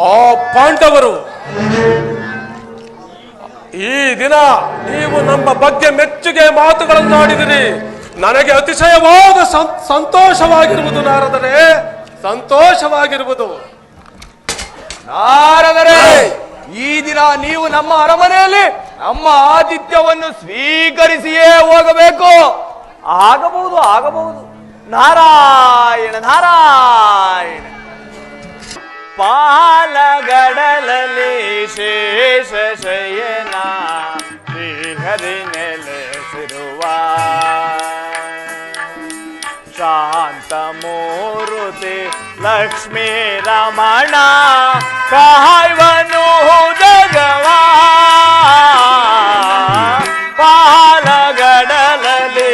ಆ ಪಾಂಡವರು ಈ ದಿನ ನೀವು ನಮ್ಮ ಬಗ್ಗೆ ಮೆಚ್ಚುಗೆ ಮಾತುಗಳನ್ನಾಡಿದಿರಿ. ನನಗೆ ಅತಿಶಯವಾದ ಸಂತೋಷವಾಗಿರುವುದು ನಾರದರೆ, ಸಂತೋಷವಾಗಿರುವುದು. ನಾರದರೆ, ಈ ದಿನ ನೀವು ನಮ್ಮ ಅರಮನೆಯಲ್ಲಿ ನಮ್ಮ ಆತಿಥ್ಯವನ್ನು ಸ್ವೀಕರಿಸಿಯೇ ಹೋಗಬೇಕು. ಆಗಬಹುದು ಆಗಬಹುದು. ನಾರಾಯಣ ನಾರಾಯಣ. ಪಾಲಗಡಲಲ್ಲಿ ಶೇಷ ಶಯನ ಶ್ರೀಹರಿ ನೆಲೆಸಿರುವ ಶಾಂತ ಮೂರುತಿ ಲಕ್ಷ್ಮೀ ರಮಣ ಕಾಯ್ವನು ಜಗವಾ. ಪಾಲಗಡಲಲ್ಲಿ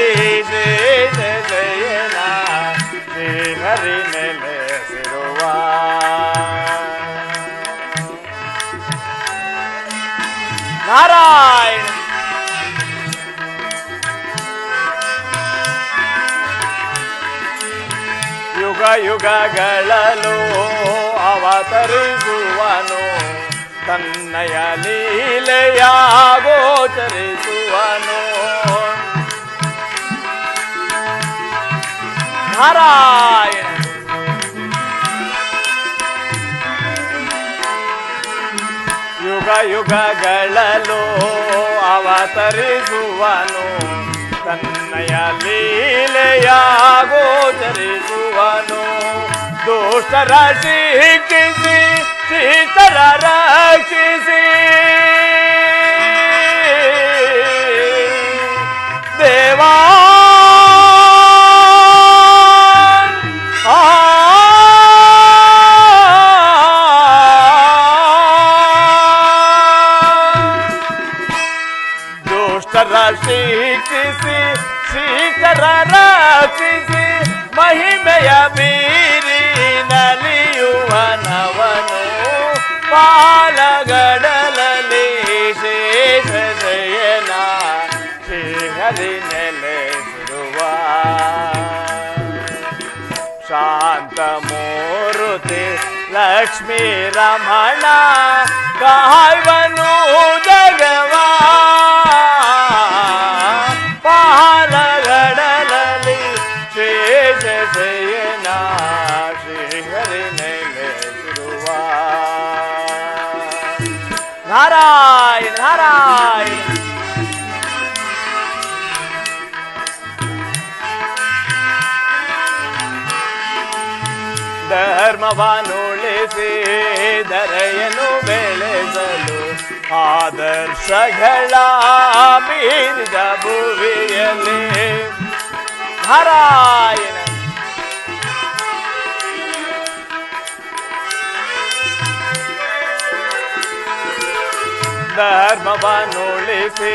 ಶೇಷ ಶಯನ ಶ್ರೀಹರಿ ನೆಲೆಸಿರುವ ನಾರಾಯಣ. ಯುಗ ಯುಗಗಳಲ್ಲೂ ಅವತರಿಸುವನು, ತನ್ನಯ ಲೀಲೆಯ ಗೋಚರಿಸುವನು. ನಾರಾಯಣ. ಯುಗ ಯುಗಗಳಲ್ಲೂ ಅವತರಿಸುವನು, ತನ್ನಯ ಲೀಲೆಯ ಗೋಚರಿಸುವನು. ದುಷ್ಟರ ಶಿಕ್ಷಿಸಿ ಶಿಷ್ಟರ ರಕ್ಷಿಸಿ ದೇವಾ. ಶಿಕ್ಷಿಸಿ ಶಿಷ್ಟರ ರಕ್ಷಿಸಿ ಮಹಿಮೆಯ ಬೀರಿ ನಲಿಯುವನವನು. ಪಾಲಗಡಲಲ್ಲಿ ಶೇಷ ಶಯನ ಶ್ರೀಹರಿ ನೆಲೆಸಿರುವ ಶಾಂತ ಮೂರುತಿ ಲಕ್ಷ್ಮೀ ರಮಣ ಕಾಯ್ವನು ಜಗವಾ. ಪಾಲಗಡಲಲ್ಲಿ ಶೇಷ ಶಯನ ಶ್ರೀಹರಿ ನೆಲೆಸಿರುವ ನಾರಾಯಣ ನಾರಾಯಣ. ಧರ್ಮವನ್ನುಳಿಸಿ ಧರೆಯನ್ನು ಬೆಳೆಸಲು ಆದರ್ಶಗಳ ಮೀರಿದ ಭುವಿಯಲ್ಲಿ ನಾರಾಯಣ. ಧರ್ಮವನ್ನುಳಿಸಿ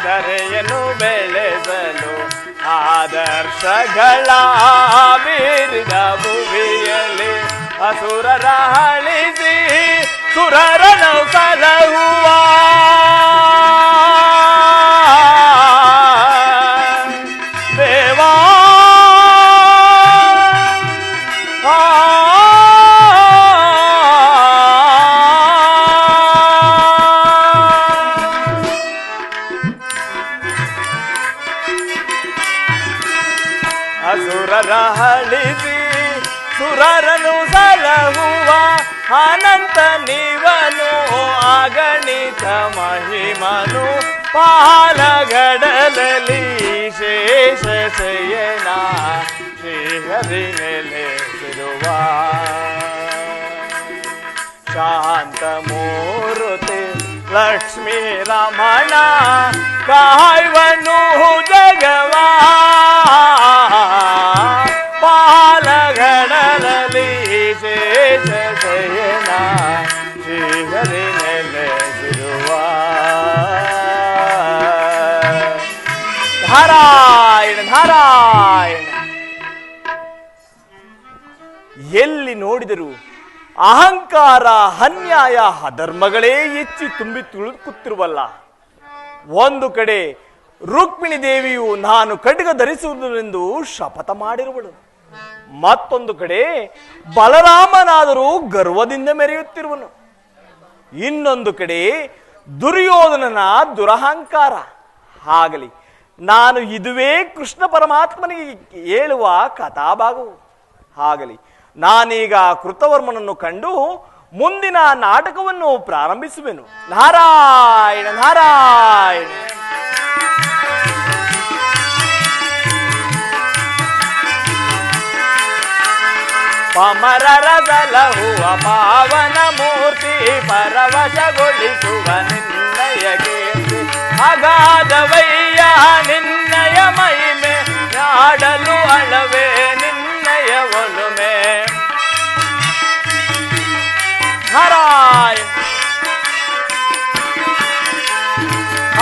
ಧರೆಯನ್ನು ಬೆಳೆಸಲು ಆದರ್ಶಗಳ ಮೀರಿದ ಭುವಿಯಲ್ಲಿ ಅಸುರರ ಅಳಿಸಿ ಸುರರನು ಸಲಹುವ ದೇವಾ. ಅಸುರರ ಅಳಿಸಿ ಸುರರನು ಸಲಹುವ ಅನಂತ ನೀವನು ಅಗಣಿತ ಮಹಿಮನು. ಪಾಲಗಡಲಲ್ಲಿ ಶೇಷ ಶಯನ ಶ್ರೀಹರಿ ನೆಲೆಸಿರುವ ಶಾಂತ ಮೂರುತಿ ಲಕ್ಷ್ಮೀ ರಮಣ ಕಾಯ್ವನು ಜಗವಾ. ಪಾಲಗಡಲಲ್ಲಿ ಶೇಷ ಶಯನ ಶ್ರೀಹರಿ ನೆಲೆಸಿರುವ ನಾರಾಯಣ ನಾರಾಯಣ. ಎಲ್ಲಿ ನೋಡಿದರು ಅಹಂಕಾರ, ಅನ್ಯಾಯ, ಅಧರ್ಮಗಳೇ ಹೆಚ್ಚಿ ತುಂಬಿ ತುಳುಕುತ್ತಿರುವಲ್ಲ. ಒಂದು ಕಡೆ ರುಕ್ಮಿಣಿ ದೇವಿಯು ನಾನು ಖಡ್ಗ ಧರಿಸುವುದೆಂದು ಶಪಥ ಮಾಡಿರುವಳು. ಮತ್ತೊಂದು ಕಡೆ ಬಲರಾಮನಾದರೂ ಗರ್ವದಿಂದ ಮೆರೆಯುತ್ತಿರುವನು. ಇನ್ನೊಂದು ಕಡೆ ದುರ್ಯೋಧನನ ದುರಹಂಕಾರ. ಆಗಲಿ, ನಾನು ಇದುವೇ ಕೃಷ್ಣ ಪರಮಾತ್ಮನಿಗೆ ಹೇಳುವ ಕಥಾಭಾಗವು. ಆಗಲಿ, ನಾನೀಗ ಕೃತವರ್ಮನನ್ನು ಕಂಡು ಮುಂದಿನ ನಾಟಕವನ್ನು ಪ್ರಾರಂಭಿಸುವೆನು. ನಾರಾಯಣ ನಾರಾಯಣ. ಪಮರರದಲಹುವ ಪಾವನ ಮೂರ್ತಿ ಪರವಶಗೊಳಿಸುವ ನಿನ್ನಯ ಕೀರ್ತಿ ಅಗಾಧವಯ್ಯ ನಿನ್ನಯ ಮಹಿಮೆ ನಾಡಲು ಅಳವೆ ನಿನ್ನಯ ಒಲುಮೆ. ನಾರಾಯಣ.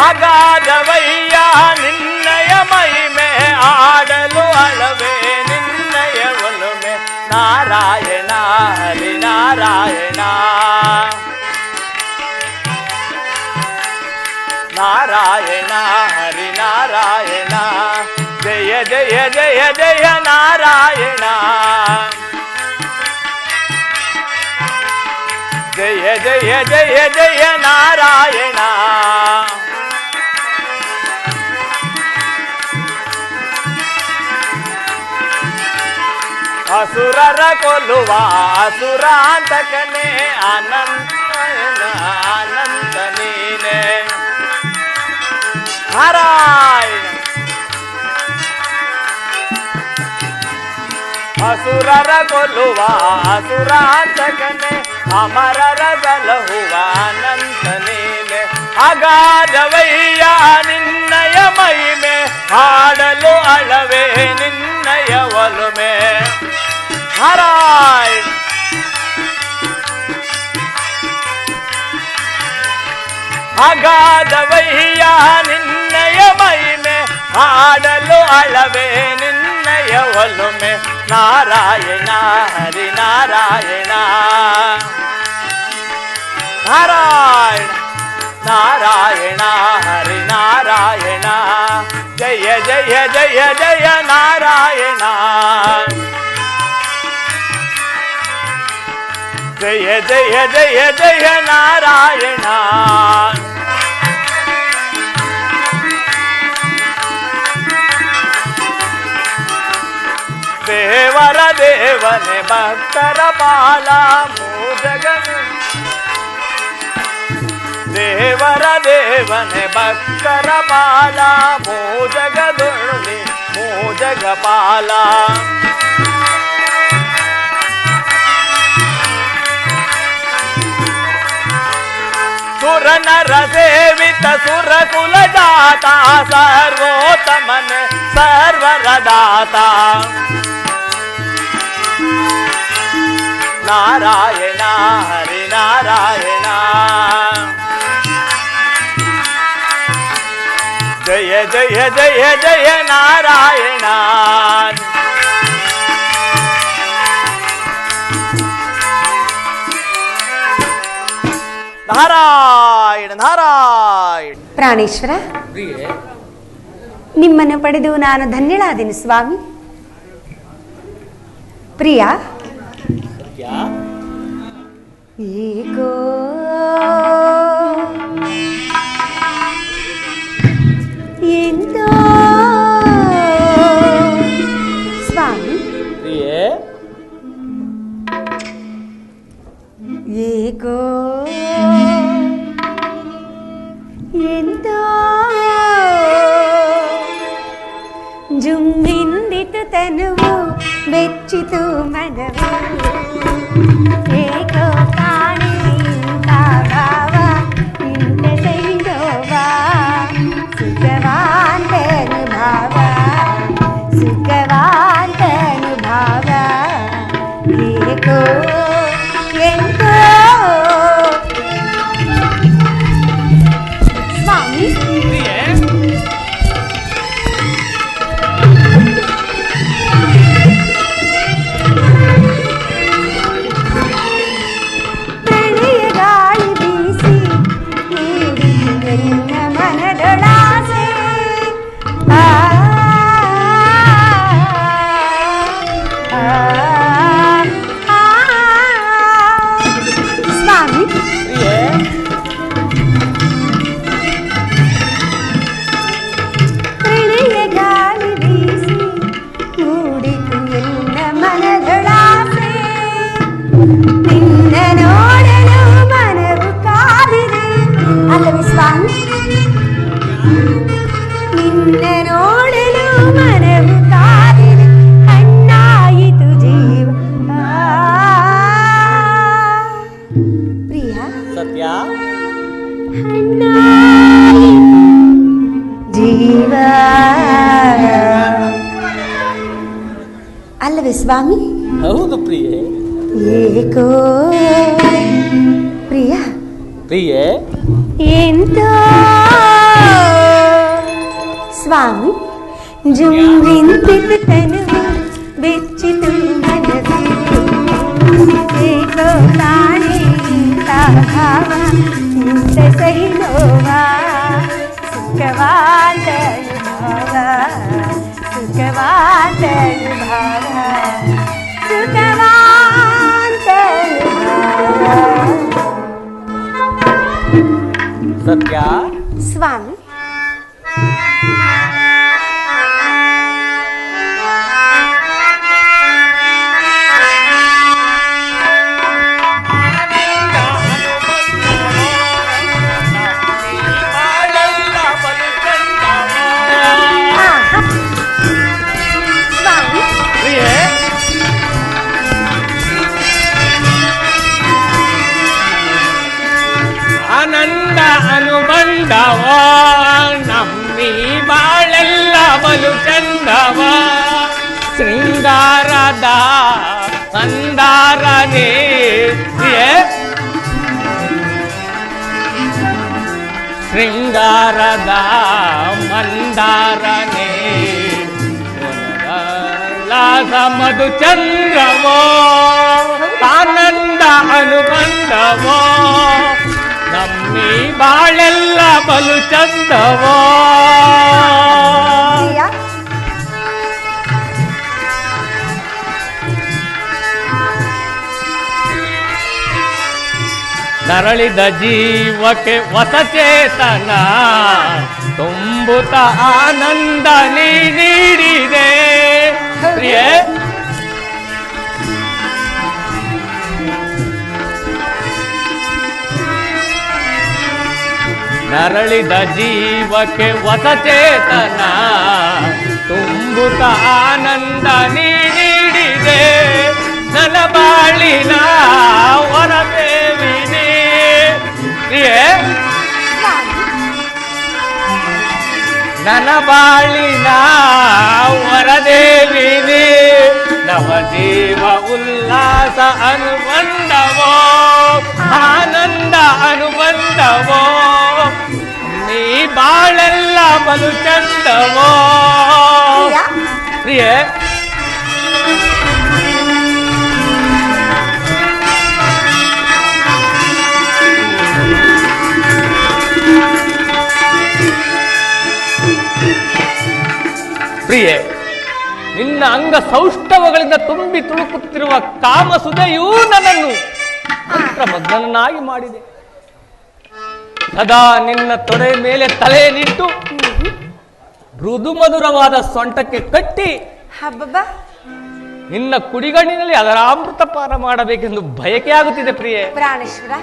ಅಗಾಧವಯ್ಯ ನಿನ್ನಯ ಮಹಿಮೆ ಆಡಲು ಅಳವೆ ನಿನ್ನಯ ಒಲುಮೆ. ನಾರಾಯಣ ಹರಿ ನಾರಾಯಣ. ನಾರಾಯಣ ಹರಿ ನಾರಾಯಣ. ಜಯ ಜಯ ಜಯ ಜಯ ನಾರಾಯಣ. ಜಯ ಜಯ ಜಯ ಜಯ ನಾರಾಯಣ. ಅಸುರರ ಕೊಲ್ಲುವ ಅಸುರಾಂತಕನೇ ಅನಂತ ಅನಂತ ನೀನೆ. ನಾರಾಯಣ. ಅಸುರರ ಕೊಲ್ಲುವ ಅಸುರಾಂತಕನೇ ಅಮರರ ಸಲಹುವ ಅನಂತ ನೀನೆ. ಅಗಾಧವಯ್ಯ ನಿನ್ನಯ ಮಹಿಮೆ ಹಾಡಲು ಅಳವೆ ನಿನ್ನಯ ಒಲುಮೆ. ನಾರಾಯಣ. ಅಗಾಧವಯ್ಯ ನಿನ್ನಯ ಮಹಿಮೆ ಹಾಡಲು ಅಳವೆ ನಿನ್ನಯ ಒಲುಮೆ. ನಾರಾಯಣ ಹರಿ ನಾರಾಯಣ. ನಾರಾಯಣ ನಾರಾಯಣ ಹರಿ ನಾರಾಯಣ. ಜಯ ಜಯ ಜಯ ಜಯ ನಾರಾಯಣ. ಜಯ ಜಯ ಜಯ ಜಯ ನಾರಾಯಣ. ದೇವರ ದೇವನೇ ಭಕ್ತರ ಪಾಲ ಮೂಜಗನು. ದೇವರ ದೇವನೇ ಭಕ್ತರ ಪಾಲ ಮೂಜಗದುಳ್ಳಿ ಮೂಜಗ ಪಾಲ. ಸುರನರ ಸೇವಿತ ಸುರಕುಲ ಜಾತ ಸರ್ವೋತ್ತಮನ ಸರ್ವರದಾತ. ನಾರಾಯಣ ಹರಿ ನಾರಾಯಣ. ಜಯ ಜಯ ಜಯ ಜಯ ನಾರಾಯಣ. ನಾರಾಯಣ ನಾರಾಯಣ. ಪ್ರಾಣೇಶ್ವರ, ನಿಮ್ಮನ್ನು ಪಡೆದು ನಾನು ಧನ್ಯಳಾದೆನು ಸ್ವಾಮಿ. ಪ್ರಿಯ, ಏಕೋ ಎಂದೋ ಸ್ವಾಮಿ. ಏಕೋ ಎಂದೋ ಜುಮ್ಮಿಂದಿತು ತನುವು ಬೆಚ್ಚಿತು ಮನವು. ಏಕೋ ಕಾಣೆ ಇಂಥ ಭಾವ ಇಂಥ ಸೈದೋವ ಸುಖವಾಂತ ಅನುಭವ ಸುಖವಾಂತ ಅನುಭವ. ಏಕೋ ಎಂತೋ ಸ್ವಾಮಿ. ನಿನ್ನ ನೋಡಲು ಮನವು ಕಾದಿದೆ ಕಣ್ಣಾಯಿತು ಜೀವ ಪ್ರಿಯ ಸತ್ಯ ಜೀವ ಅಲ್ಲವೇ ಸ್ವಾಮಿ? ಹೌದು ಪ್ರಿಯೆ. ಏಕೋ ಪ್ರಿಯ ಪ್ರಿಯೆ ಎಂತ ಸ್ವಾಮಿ ಜುಂಬಿಂತಿತು ತನುವು ಬೆಚ್ಚಿತು ಮನಸ್ಸು ಏಕೋ ತಾನೇ ಇಂಥ ಭಾವ ಇಂಥ ಸಹಿನೋವ ಸುಖವಾದ ಭಾವ ಸುಖವಾದ ಭಾವ ಸುಖವಾದ ಭಾವ ಸತ್ಯ ಸ್ವಾಮಿ ಪ್ರಿಯೆ ಆನಂದ ಅನುಬಂಧವ ನಮ್ಮಿ ಬಾಳೆಲ್ಲ ಬಲು ಚಂದವ ಶೃಂಗಾರದ ಸಂದಾರನೇ ಶೃಂಗಾರದ ಮಂದಾರನೇ ಲಾಸ ಮಧು ಚಂದ್ರವೋ ಆನಂದ ಅನುಬಂಧವೋ ನಮ್ಮಿ ಬಾಳೆಲ್ಲ ಬಲು ಚಂದವೋ ಪ್ರಿಯ ನರಳಿದ ಜೀವಕ್ಕೆ ಹೊಸಚೇತನ ತುಂಬುತ್ತ ಆನಂದ ನೀಡಿದೆ ಪ್ರಿಯೆ ನರಳಿದ ಜೀವಕ್ಕೆ ಹೊಸಚೇತನ ತುಂಬುತ್ತ ಆನಂದ ನೀಡಿದೆ ನನ್ನ ಬಾಳಿನ ಹೊರದೇವಿನಿ ಪ್ರಿಯೆ ನನ್ನ ಬಾಳಿನ ವರದೇವಿನಿ ನವಜೀವ ಉಲ್ಲಾಸ ಅನುಬಂಧವೋ ಆನಂದ ಅನುಬಂಧವೋ ನೀ ಬಾಳೆಲ್ಲ ಬಲು ಚಂದವೋ ಪ್ರಿಯೆ ಪ್ರಿಯೆ ನಿನ್ನ ಅಂಗ ಸೌಷ್ಠವಗಳಿಂದ ತುಂಬಿ ತುಳುಕುತ್ತಿರುವ ಕಾಮಸುಧೆಯೂ ನನ್ನನ್ನು ಮಂತ್ರಮಗ್ನನಾಗಿ ಮಾಡಿದೆ. ಸದಾ ನಿನ್ನ ತೊಡೆ ಮೇಲೆ ತಲೆ ನಿಟ್ಟು ಮೃದು ಮಧುರವಾದ ಸೊಂಟಕ್ಕೆ ಕಟ್ಟಿ ಹಬ್ಬಬ್ಬ ನಿನ್ನ ಕುಡಿಗಣ್ಣಿನಲ್ಲಿ ಅದರ ಅಮೃತ ಪಾನ ಮಾಡಬೇಕೆಂದು ಬಯಕೆ ಆಗುತ್ತಿದೆ ಪ್ರಿಯೆ. ಪ್ರಾಣೇಶ್ವರ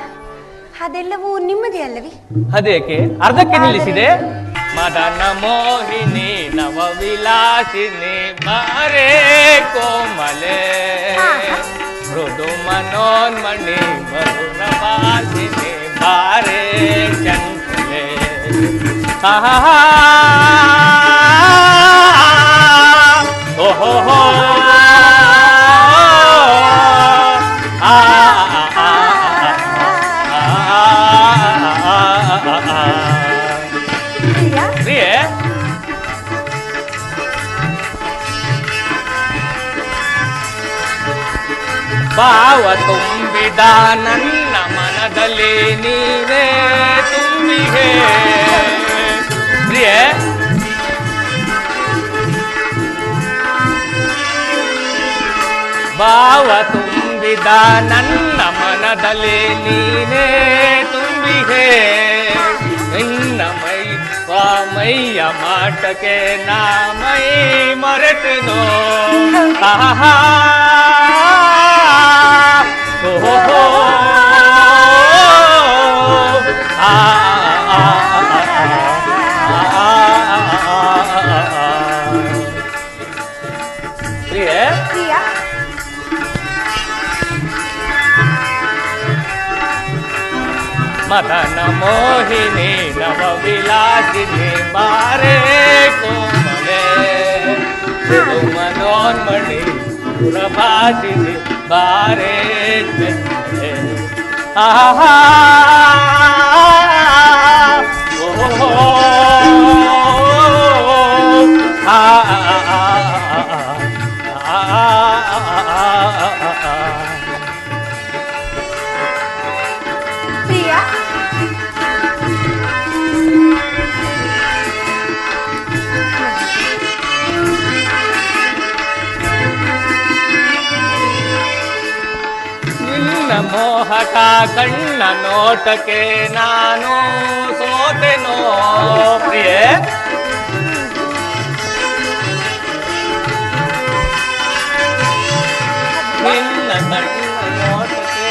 ಅದೆಲ್ಲವೂ ನಿಮ್ಮದೇ ಅಲ್ಲವೇ? ಅದೇಕೆ ಅರ್ಧಕ್ಕೆ ನಿಲ್ಲಿಸಿದೆ? ಮದನ ಮೋಹಿನಿ ನವ ವಿಲಾಸಿನಿ ಬಾರೆ ಕೋಮಲೆ ಮೃದು ಮನೋನ್ಮಣಿ ಮಧುರವಾಸಿನಿ ಬಾರೆ ಚಂಚಲೆ ಓಹೋ ಪ್ರಿಯೆ ಭಾವ ತುಂಬಿದ ನನ್ನ ಮನದಲ್ಲಿ ನೀವೇ ತುಂಬಿಗೆ ಪ್ರಿಯೆ ಭಾವ ತುಂಬಿದ ನನ್ನ ಮನದಲ್ಲಿ ನೀನೇ ತುಂಬಿಗೆ ನಿನ್ನ ಮೈಯ ಮಾಟಕ್ಕೆ ನಾ ಮೈ ಮರೆತನೋ ಆಹಾ ಓಹೋ ಆ ಮದನ ಮೋಹಿನಿ ನವ ವಿಲಾಸಿನಿ ಬಾರೆ ಕೋಮಲೆ ಮನೋನ್ಮಣಿ ಪುರಭಾಸಿನಿ ಬಾರೆ ಚಂಚಲೆ ಆಹಾ ಓಹೋ ಪ್ರಿಯಾ ನಿನ್ನ ಮೋಹಕ ಕಣ್ಣ ನೋಟಕ್ಕೆ ನಾನು ಸೋತೆನೋ ಪ್ರಿಯೆ ನಿನ್ನ ಕಣ್ಣ ನೋಟಕ್ಕೆ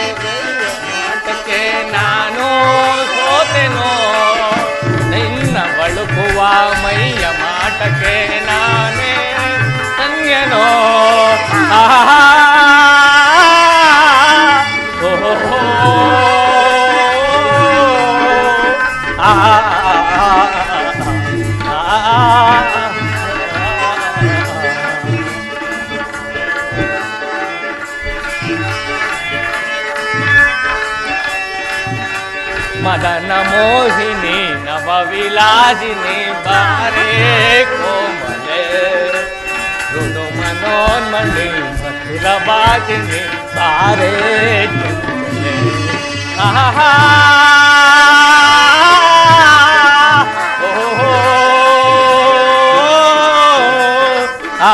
ನಾನು ಸೋತೆನೋ ನಿನ್ನ ಬಳುಕುವ ಮೈಯ ಮಾಟಕ್ಕೆ ನಾನೇ ಸಂಜ್ಞನೋ ಆಹಾ ಓಹೋ ಮದನ ಮೋಹಿನಿ ನವ ವಿಲಾಸಿನಿ ಬಾರೆ ಕೋಮಲೆ ಮೃದು ಮನೋನ್ಮಣಿ ಮಧುರ ಬಾಜಿನಿ ಬಾರೆ ಚಂಚಲೆ ಆಹಾ ಓಹೋ ಆ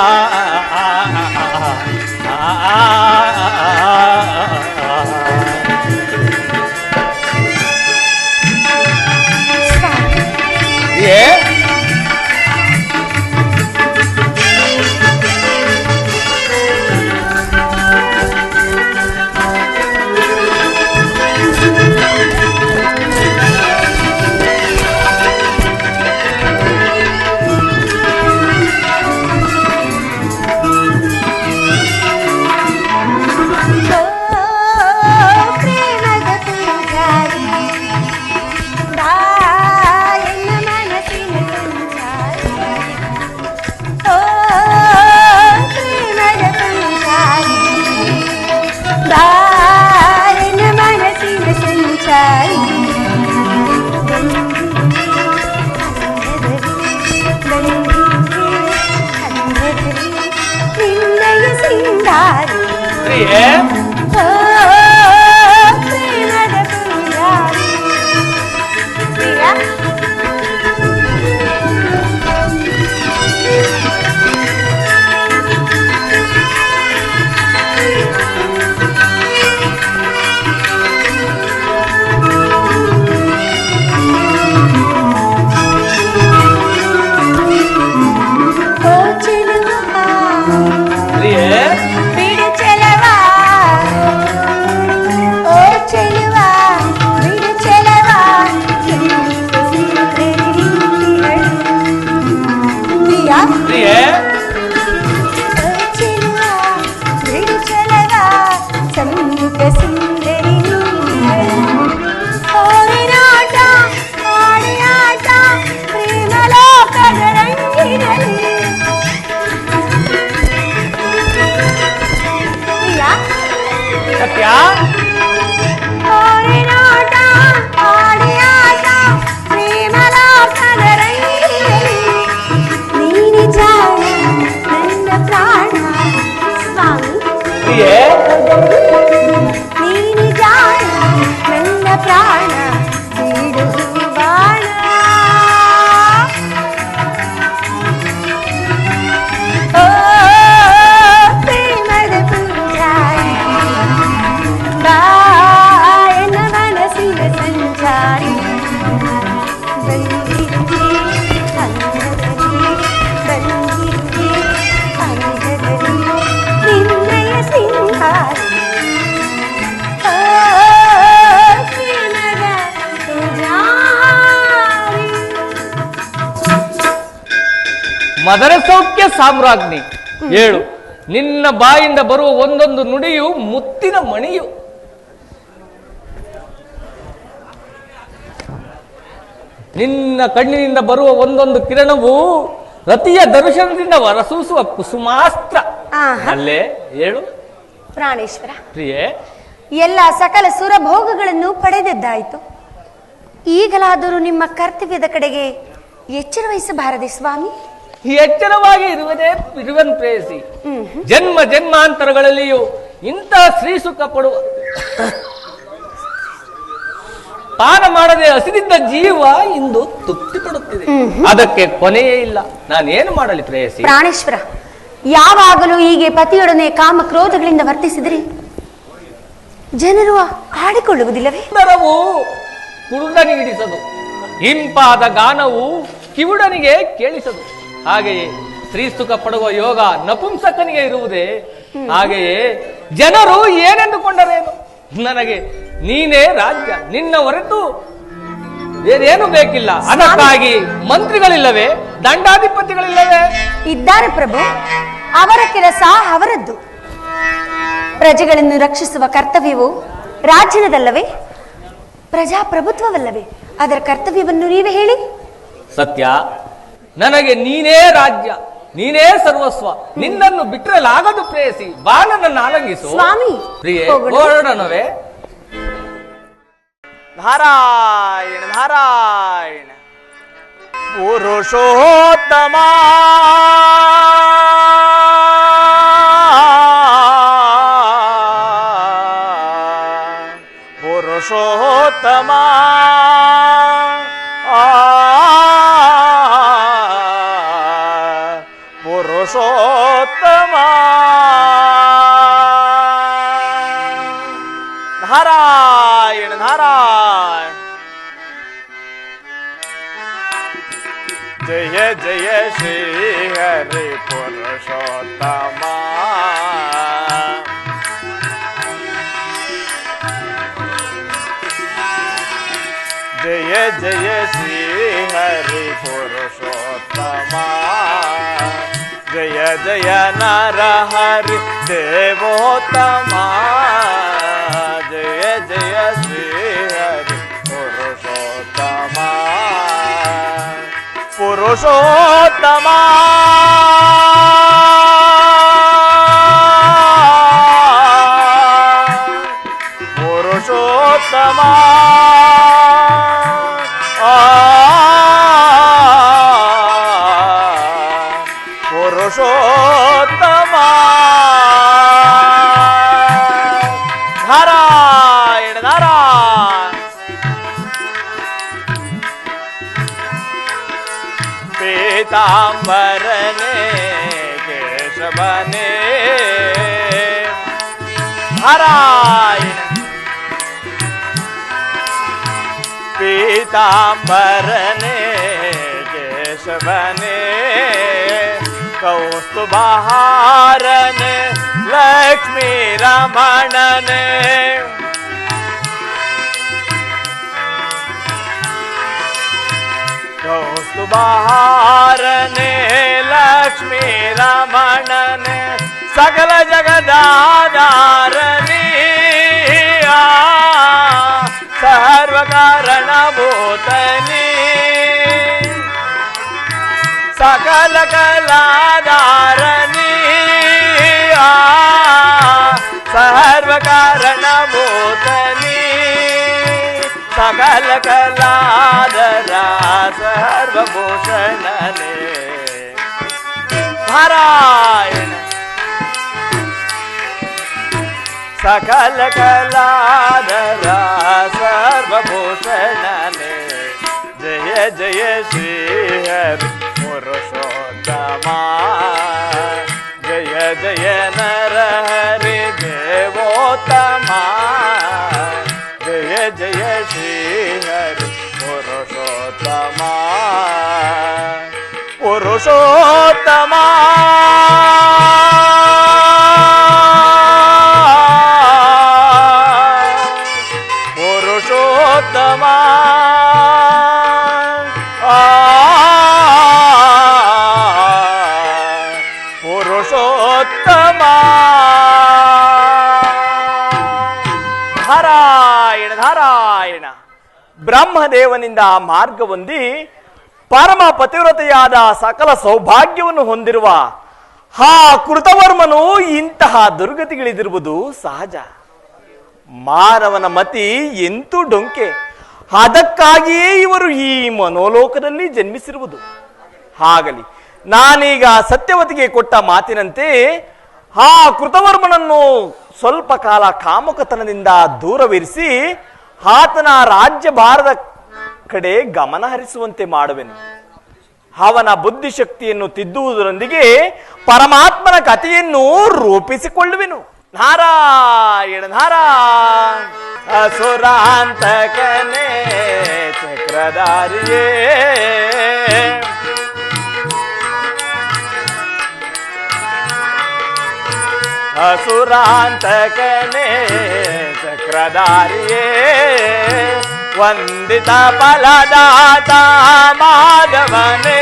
ಮದರ ಸೌಖ್ಯ ಸಾಮ್ರಾಜ್ಞಿ ಹೇಳು, ನಿನ್ನ ಬಾಯಿಂದ ಬರುವ ಒಂದೊಂದು ನುಡಿಯು ಮುತ್ತಿನ ಮಣಿಯು. ನಿನ್ನ ಕಣ್ಣಿನಿಂದ ಬರುವ ಒಂದೊಂದು ಕಿರಣವು ರತಿಯ ದರ್ಶನದಿಂದ ಹೊರಸೂಸುವ ಕುಸುಮಾಸ್ತ್ರ. ಅಲ್ಲೇ ಹೇಳು ಪ್ರಾಣೇಶ್ವರ, ಪ್ರಿಯೆ. ಎಲ್ಲ ಸಕಲ ಸುರಭೋಗಗಳನ್ನು ಪಡೆದದ್ದಾಯಿತು. ಈಗಲಾದರೂ ನಿಮ್ಮ ಕರ್ತವ್ಯದ ಕಡೆಗೆ ಎಚ್ಚರ ವಹಿಸಬಾರದೆ ಸ್ವಾಮಿ? ಎಚ್ಚರವಾಗಿ ಇರುವನ್ ಪ್ರೇಯಸಿ. ಜನ್ಮ ಜನ್ಮಾಂತರಗಳಲ್ಲಿಯೂ ಇಂಥ ಶ್ರೀ ಸುಖ ಪಡುವ ಪಾನ ಮಾಡದೆ ಹಸಿದಿದ್ದ ಜೀವ ಇಂದು ತೃಪ್ತಿ ಪಡುತ್ತಿದೆ. ಅದಕ್ಕೆ ಕೊನೆಯೇ ಇಲ್ಲ. ನಾನೇನು ಮಾಡಲಿ ಪ್ರೇಯಸಿ? ಪ್ರಾಣೇಶ್ವರ, ಯಾವಾಗಲೂ ಹೀಗೆ ಪತಿಯೊಡನೆ ಕಾಮ ಕ್ರೋಧಗಳಿಂದ ವರ್ತಿಸಿದ್ರಿ ಜನರು ಆಡಿಕೊಳ್ಳುವುದಿಲ್ಲವೇ? ಸುಂದರವು ಕುರುಡನಿಗಿಡಿಸದು, ಇಂಪಾದ ಗಾನವು ಕಿವುಡನಿಗೆ ಕೇಳಿಸದು. ಹಾಗೆಯೇ ಸ್ತ್ರೀ ಸುಖ ಪಡುವ ಯೋಗ ನಪುಂಸಕನಿಗೆ ಇರುವುದೇ? ಹಾಗೆಯೇ ಜನರು ಏನೆಂದುಕೊಂಡರೇನು? ನನಗೆ ನೀನೇ ರಾಜ್ಯ, ನಿನ್ನ ಹೊರತು ಬೇರೇನು ಬೇಕಿಲ್ಲ. ಅದಕ್ಕಾಗಿ ಮಂತ್ರಿಗಳಿಲ್ಲವೇ? ದಂಡಾಧಿಪತಿಗಳಿಲ್ಲವೇ? ಇದ್ದಾರೆ ಪ್ರಭು, ಅವರ ಕೆಲಸ ಅವರದ್ದು. ಪ್ರಜೆಗಳನ್ನು ರಕ್ಷಿಸುವ ಕರ್ತವ್ಯವು ರಾಜ್ಯದಲ್ಲವೇ? ಪ್ರಜಾಪ್ರಭುತ್ವವಲ್ಲವೇ? ಅದರ ಕರ್ತವ್ಯವನ್ನು ನೀವೇ ಹೇಳಿ. ಸತ್ಯ, ನನಗೆ ನೀನೇ ರಾಜ್ಯ, ನೀನೇ ಸರ್ವಸ್ವ. ನಿನ್ನನ್ನು ಬಿಟ್ಟರಲಾಗದು ಪ್ರೇಯಸಿ. ಬಾ ನನ್ನನ್ನು ಆಲಂಗಿಸು ಸ್ವಾಮಿ. ಪ್ರಿಯೆ, ಹೊರಡನವೇ? ನಾರಾಯಣ ನಾರಾಯಣ. ಪುರುಷೋತ್ತಮ ಪುರುಷೋತ್ತಮ ಪುರುಷೋತ್ತಮ ನಾರಾಯಣ ನಾರಾಯಣ. ಜಯ ಜಯ ಶ್ರೀ ಹರಿ ಪುರುಷೋತ್ತಮ. ಜಯ ಜಯ ಶ್ರೀ ಹರಿ ಪುರುಷೋತ್ತಮ. ಜಯ ಜಯ ನರ ಹರಿ ದೇವೋತ್ತಮ. ಜಯ ಜಯ ಶ್ರೀ ಹರಿ ಪುರುಷೋತ್ತಮ. ಪುರುಷೋತ್ತಮ ಪುರುಷೋತ್ತಮ ಪುರುಷೋತ್ತಮ. ನಾರಾಯಣ ನಾರಾಯಣ. ಪೀತಾಂಬರನೇ ಕೇಶವನೇ ನಾರಾಯಣ. ಪೀತಾಂಬರನೇ ಕೇಶವನೇ ಕೌಸ್ತುಭಹಾರನೇ ಲಕ್ಷ್ಮೀ ರಮಣನೇ. ಕೌಸ್ತುಭಹಾರನೇ ಲಕ್ಷ್ಮೀ ರಮಣನೇ ಸಕಲ ಜಗದಾಧಾರನೇ ಸರ್ವಕಾರಣಭೂತನೇ ಸಕಲ ಕಲಾಧಾರನೇ ಸರ್ವಕಾರಣಭೂತನೇ ಸಕಲ ಕಲಾಧರ ಸರ್ವಭೂಷಣನೇ. ನಾರಾಯಣ ಸಕಲ ಕಲಾಧರ ಸರ್ವಭೂಷಣನೇ. ಜಯ ಜಯ ಶ್ರೀ ಹರಿ ಪುರುಷೋತ್ತಮ. ಜಯ ಜಯ ನರ ಹರಿ ದೇವೋತ್ತಮ. ಜಯ ಜಯ ಶ್ರೀ ಹರಿ ಪುರುಷೋತ್ತಮ. ಪುರುಷೋತ್ತಮ ಪುರುಷೋತ್ತಮ ಪುರುಷೋತ್ತಮ. ನಾರಾಯಣ ನಾರಾಯಣ. ಬ್ರಹ್ಮದೇವನಿಂದ ಮಾರ್ಗ ಹೊಂದಿ ಪರಮ ಪತಿವ್ರತೆಯಾದ ಸಕಲ ಸೌಭಾಗ್ಯವನ್ನು ಹೊಂದಿರುವ ಆ ಕೃತವರ್ಮನು ಇಂತಹ ದುರ್ಗತಿಗಳಿದಿರುವುದು ಸಹಜ. ಮಾನವನ ಮತಿ ಎಂತೂ ಡೊಂಕೆ. ಅದಕ್ಕಾಗಿಯೇ ಇವರು ಈ ಮನೋಲೋಕದಲ್ಲಿ ಜನ್ಮಿಸಿರುವುದು. ಆಗಲಿ, ನಾನೀಗ ಸತ್ಯವತಿಗೆ ಕೊಟ್ಟ ಮಾತಿನಂತೆ ಆ ಕೃತವರ್ಮನನ್ನು ಸ್ವಲ್ಪ ಕಾಲ ಕಾಮುಕತನದಿಂದ ದೂರವಿರಿಸಿ ಆತನ ರಾಜ್ಯಭಾರದ ಕಡೆ ಗಮನ ಹರಿಸುವಂತೆ ಮಾಡುವೆನು. ಅವನ ಬುದ್ಧಿಶಕ್ತಿಯನ್ನು ತಿದ್ದುವುದರೊಂದಿಗೆ ಪರಮಾತ್ಮನ ಕಥೆಯನ್ನು ರೂಪಿಸಿಕೊಳ್ಳುವೆನು. ನಾರಾಯಣ ನಾರಾಯಣ. ಅಸುರಾಂತಕನೇ ಚಕ್ರಧಾರಿಯೇ, ಅಸುರಾಂತಕನೇ ಚಕ್ರಧಾರಿಯೇ, ವಂದಿತ ಫಲದಾತ ಮಾಧವನೇ,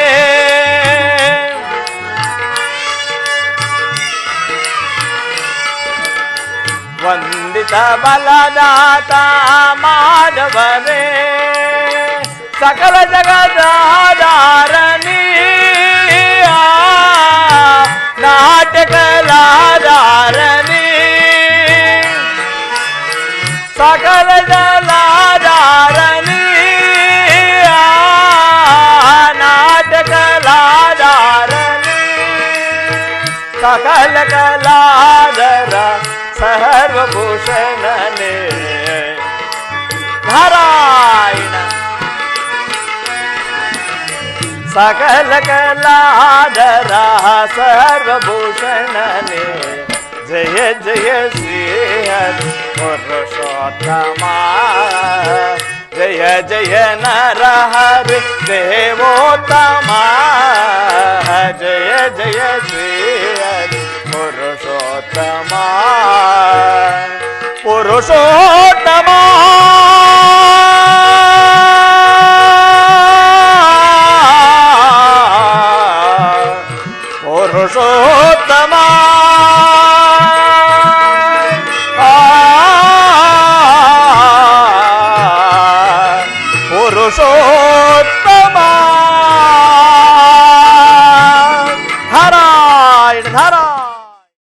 ವಂದಿತ ಬಲದಾತ ಮಾಧವನೇ, ಸಕಲ ಜಗದಾಧಾರನೇ, ನಾಟಕಲಾಧಾರನೇ, ಸಕಲ ಜಲಾಧಾರನೇ, ನಾಟಕಲಾಧಾರನೇ, ಸಕಲ ಕಲಾಧರ ಸರ್ವಭೂಷಣನೇ ನಾರಾಯಣ. ಸಕಲ ಕಲಾಧರ ಸರ್ವಭೂಷಣನೇ, ಜಯ ಜಯ ಶ್ರೀ ಹರಿ ಪುರುಷೋತ್ತಮ, ಜಯ ಜಯ ನರ ಹರಿ ದೇವೋತ್ತಮ, ಜಯ ಜಯ ಶ್ರೀ ಹರಿ ಪುರುಷೋತ್ತಮ, ಪುರುಷೋತ್ತಮ.